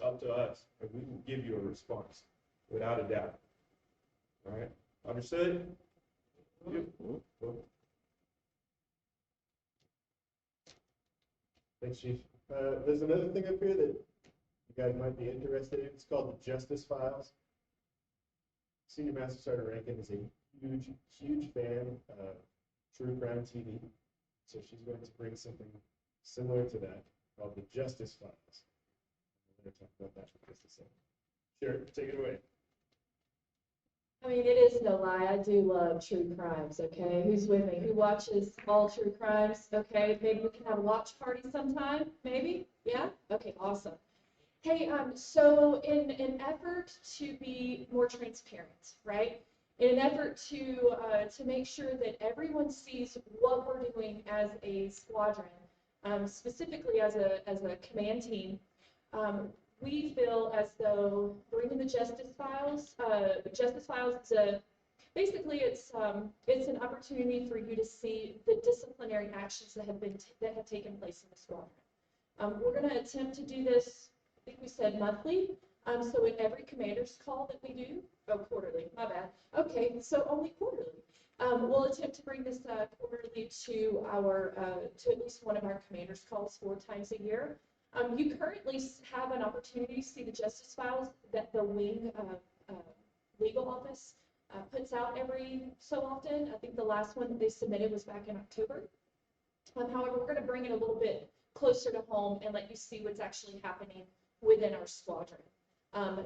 up to us, and we will give you a response, without a doubt. All right? Understood? Yep. Thanks, Chief. There's another thing up here that you guys might be interested in. It's called the Justice Files. Senior Master Sergeant Rankin is a huge fan of True Crime TV. So she's going to bring something similar to that called the Justice Files. We're going to talk about that for just a second. Sure, take it away. I mean, it is no lie. I do love true crimes, okay? Who's with me? Who watches all true crimes? Okay, maybe we can have a watch party sometime, maybe? Yeah? Okay, awesome. Hey, so in an effort to be more transparent, right? In an effort to make sure that everyone sees what we're doing as a squadron, specifically as a command team, we feel as though bringing the Justice Files basically it's an opportunity for you to see the disciplinary actions that have taken place in the squadron. We're going to attempt to do this, I think we said monthly. So in every commander's call that we do, quarterly, my bad. Okay, so only quarterly. We'll attempt to bring this quarterly to our to at least one of our commanders' calls 4 times a year. You currently have an opportunity to see the justice files that the wing legal office puts out every so often. I think the last one that they submitted was back in October. However, we're going to bring it a little bit closer to home and let you see what's actually happening within our squadron.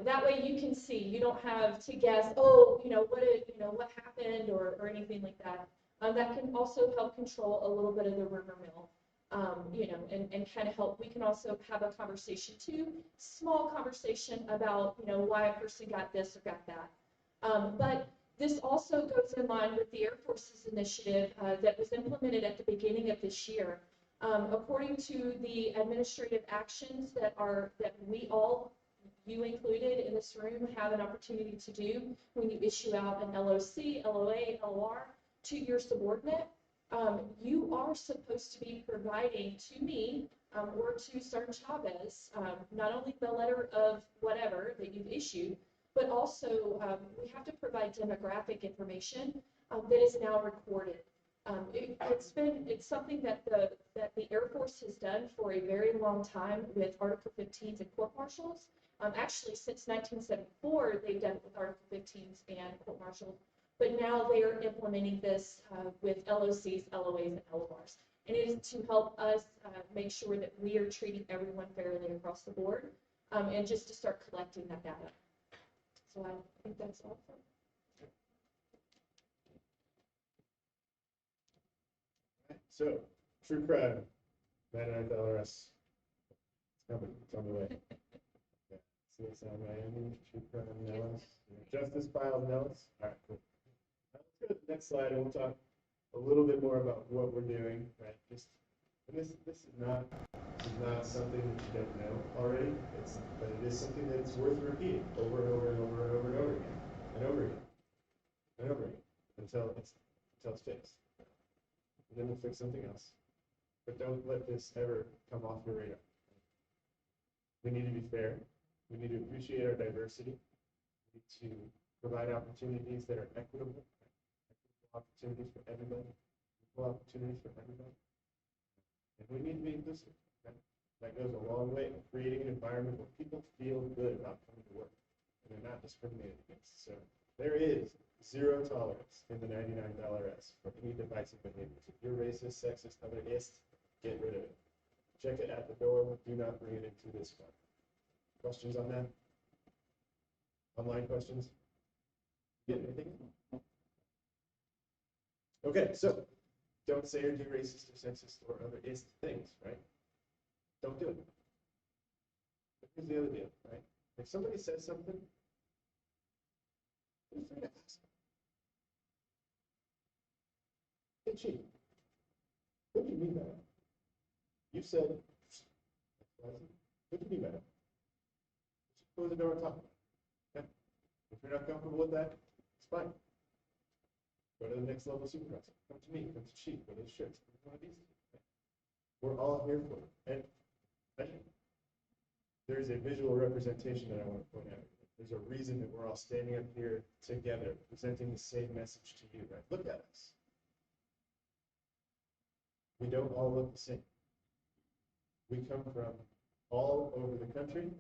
That way you can see, you don't have to guess, oh, what happened or anything like that. That can also help control a little bit of the rumor mill, and kind of help. We can also have a conversation too, small conversation about, why a person got this or got that. But this also goes in line with the Air Force's initiative that was implemented at the beginning of this year. According to the administrative actions that we all, you included in this room, have an opportunity to do when you issue out an LOC, LOA, LOR to your subordinate, you are supposed to be providing to me or to Sergeant Chavez not only the letter of whatever that you've issued, but also we have to provide demographic information that is now recorded. It's something that the Air Force has done for a very long time with Article 15s and court martials. Actually, since 1974, they've done it with Article 15s and court martials, but now they are implementing this with LOCs, LOAs, and LORs. And it is to help us make sure that we are treating everyone fairly across the board, and just to start collecting that data. So I think that's all. So, true crime, 99th LRS. It's coming, it's on the way. Yeah. CSI Miami, true crime, Nellis. Justice files, Nellis. All right, cool. Let's go to the next slide and we'll talk a little bit more about what we're doing, right? And this is not something that you don't know already. But it is something that's worth repeating over and over and over and over and over again, and over again, and over again, until it's fixed. And then we'll fix something else. But don't let this ever come off your radar. We need to be fair. We need to appreciate our diversity. We need to provide opportunities that are equitable, opportunities for everybody, equal opportunities for everybody. And we need to be inclusive. That goes a long way in creating an environment where people feel good about coming to work and they're not discriminated against. So there is zero tolerance in the 99th LRS for any divisive behaviors. If you're racist, sexist, otherist, get rid of it. Check it at the door. Do not bring it into this one. Questions on that? Online questions? Get anything? Okay, so don't say or do racist or sexist or otherist things, right? Don't do it. But here's the other deal, right? If somebody says something, feel free to ask. Hey, Chief, what do you mean by that? You said, what do you mean by that? Just close the door and talk about it. Okay? If you're not comfortable with that, it's fine. Go to the next level supervisor. Come to me, come to Chief, go to the shirts. One of these things. Okay? We're all here for it. And there's a visual representation that I want to point out. There's a reason that we're all standing up here together, presenting the same message to you, right? Look at us. We don't all look the same. We come from all over the country,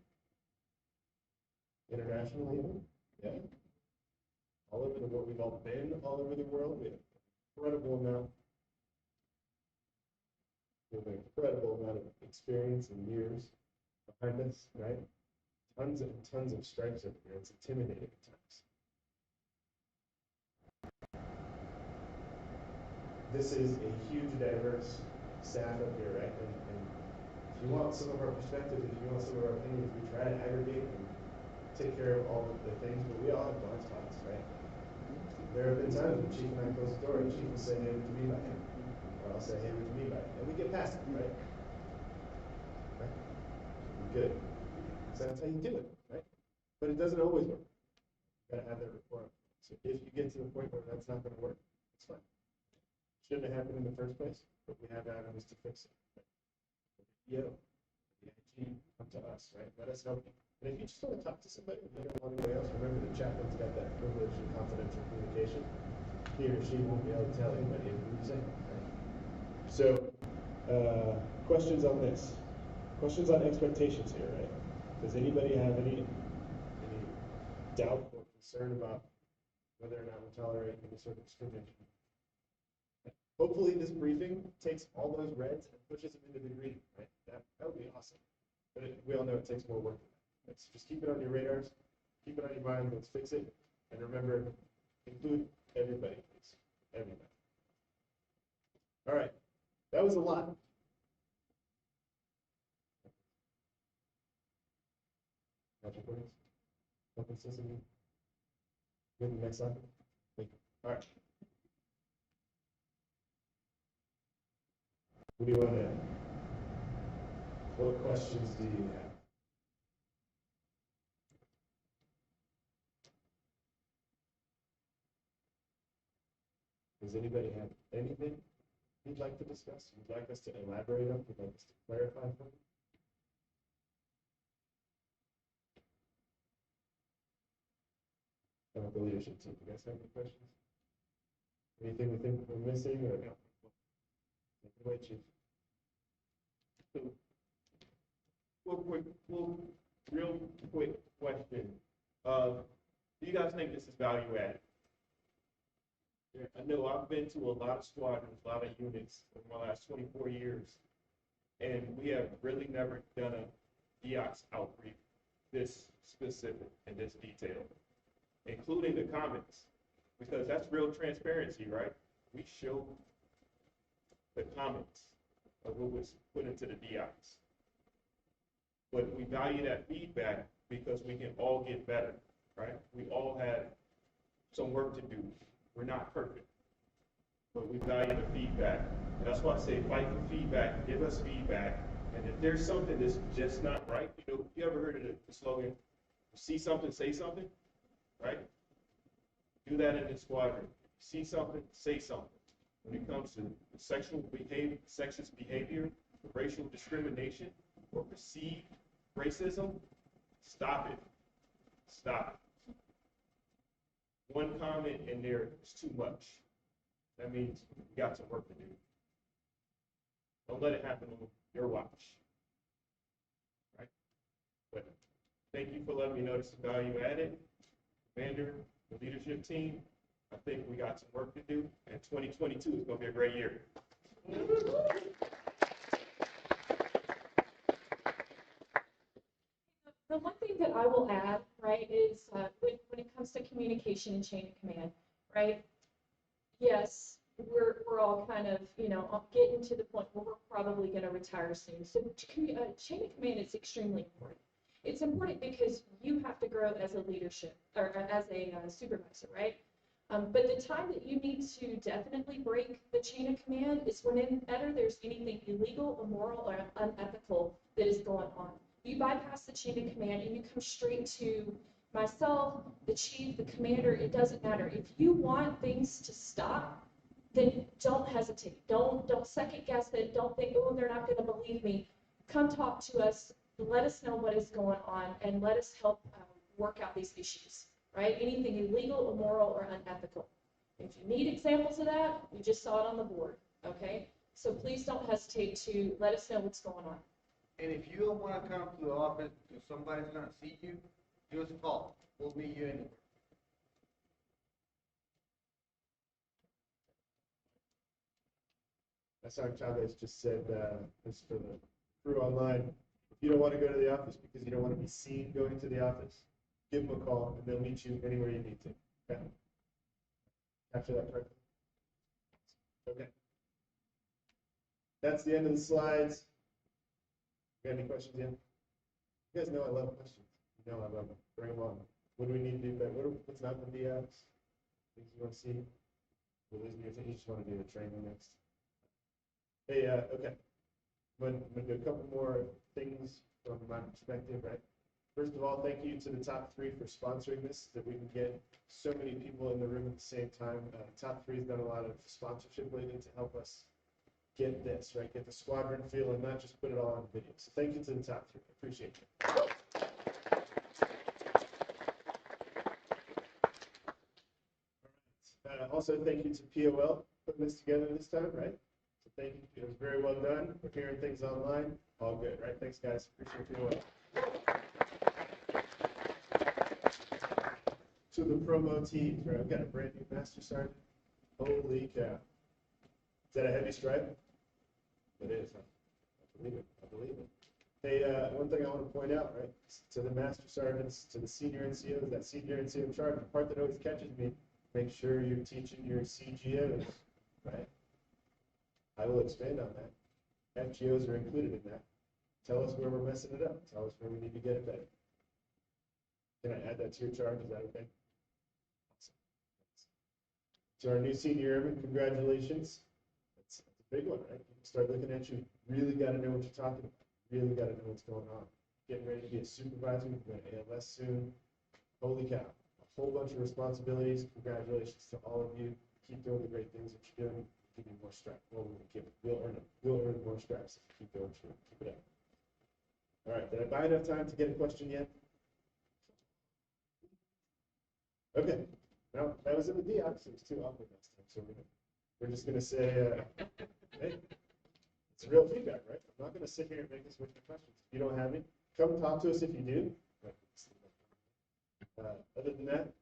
internationally even, yeah. All over the world. We've all been all over the world. We have an incredible amount of experience and years behind us, right? Tons and tons of stripes over here. It's intimidating at times. This is a huge, diverse staff up here, right? And if you want some of our perspectives, if you want some of our opinions, we try to aggregate and take care of all of the things, but we all have blind spots, right? There have been times when Chief and I close the door and Chief will say, hey, would you be by him? Or I'll say, hey, would you be by him? And we get past it, right? Right? Good. So that's how you do it, right? But it doesn't always work. You gotta have that rapport. So if you get to the point where that's not gonna work, it's fine. Shouldn't have happened in the first place, but we have avenues to fix it. Right? The IG, come to us, right? Let us help you. And if you just want to talk to somebody and you don't want anybody else, remember the chaplain's got that privilege of confidential communication. he or she won't be able to tell anybody anything you say. Right? So, questions on this? Questions on expectations here, right? Does anybody have any doubt or concern about whether or not we tolerate any sort of discrimination? Hopefully this briefing takes all those reds and pushes them into the green, right? That would be awesome. But we all know it takes more work than that. Let's just keep it on your radars, keep it on your mind, let's fix it. And remember, include everybody, please. Everybody. All right, that was a lot. Patrick Williams, open sesame. Good, next slide. Thank you. All right. What do you want to add? What questions do you have? Does anybody have anything you'd like to discuss? You'd like us to elaborate on? You'd like us to clarify for you? How about the leadership team? You guys have any questions? Anything we think we're missing or no? Take it away, Chief. So, real quick question. Do you guys think this is value added? Yeah, I know I've been to a lot of squadrons, a lot of units over my last 24 years, and we have really never done a DEOX outbrief this specific and this detailed, including the comments, because that's real transparency, right? We show the comments of what was put into the DEOX. But we value that feedback because we can all get better, right? We all have some work to do. We're not perfect, but we value the feedback. And that's why I say fight for feedback, give us feedback. And if there's something that's just not right, you ever heard of the slogan, see something, say something, right? Do that in the squadron. See something, say something. When it comes to sexual behavior, sexist behavior, racial discrimination, or perceived racism, stop it. Stop it. One comment in there is too much. That means you got some work to do. Don't let it happen on your watch. Right? But thank you for letting me know this is value added. Commander, the leadership team, I think we got some work to do, and 2022 is going to be a great year. The one thing that I will add, right, is when it comes to communication and chain of command, right? Yes, we're all kind of, getting to the point where we're probably going to retire soon. So chain of command is extremely important. It's important because you have to grow as a leadership or as a supervisor, right? But the time that you need to definitely break the chain of command is whenever there's anything illegal, immoral, or unethical that is going on. You bypass the chain of command and you come straight to myself, the chief, the commander. It doesn't matter. If you want things to stop, then don't hesitate. Don't second guess it. Don't think, oh, they're not going to believe me. Come talk to us. Let us know what is going on and let us help work out these issues, right? Anything illegal, immoral, or unethical. If you need examples of that, we just saw it on the board, okay? So please don't hesitate to let us know what's going on. And if you don't want to come to the office because somebody's going to see you, just call. We'll meet you anywhere. As Sergeant Chavez just said, this for the crew online. If you don't want to go to the office because you don't want to be seen going to the office, give them a call and they'll meet you anywhere you need to. Okay? Capture that correctly? Okay. That's the end of the slides. You got any questions yet? You guys know I love questions. You know I love them. Bring them on. What do we need to do better? What's not the DX? Things you want to see? We're losing your attention. You just want to do the training next. Hey, okay. I'm going to do a couple more things from my perspective, right? First of all, thank you to the top 3 for sponsoring this, that we can get so many people in the room at the same time. Top 3 has done a lot of sponsorship lately to help us get this, right? Get the squadron feel and not just put it all on video. So thank you to the top 3. I appreciate you. Also, thank you to POL for putting this together this time, right? So thank you. It was very well done. We're hearing things online. All good, right? Thanks, guys. Appreciate POL. To the promo teams, right? I've got a brand new Master Sergeant. Holy cow. Is that a heavy stripe? It is, huh? I believe it. I believe it. Hey, one thing I want to point out, right? To the Master Sergeants, to the senior NCOs, that senior NCO charge, the part that always catches me, make sure you're teaching your CGOs, right? I will expand on that. FGOs are included in that. Tell us where we're messing it up. Tell us where we need to get it better. Can I add that to your charge? Is that okay? Awesome. To our new senior airman, congratulations. That's a big one, right? People start looking at you, really got to know what you're talking about. Really got to know what's going on. Getting ready to be a supervisor, going to ALS soon. Holy cow. A whole bunch of responsibilities. Congratulations to all of you. Keep doing the great things that you're doing. Give you more stripes. Well, we'll earn them. We'll earn more stripes if you keep going through. Keep it up. All right. Did I buy enough time to get a question yet? Okay. Now, that was in the D. Obviously, it was too awkward last time. So we're just going to say, hey, it's real feedback, right? I'm not going to sit here and make us wait for questions. If you don't have any, come talk to us if you do. Other than that,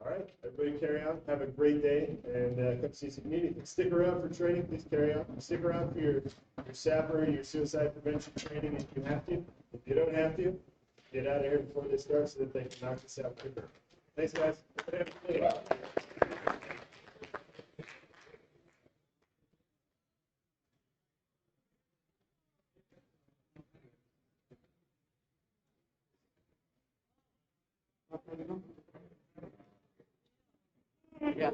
all right, everybody carry on. Have a great day, and come see us if you need anything. Stick around for training. Please carry on. Stick around for your SAPR, your suicide prevention training if you have to. If you don't have to, get out of here before they start so that they can knock this out quicker. Thanks, guys. Yeah.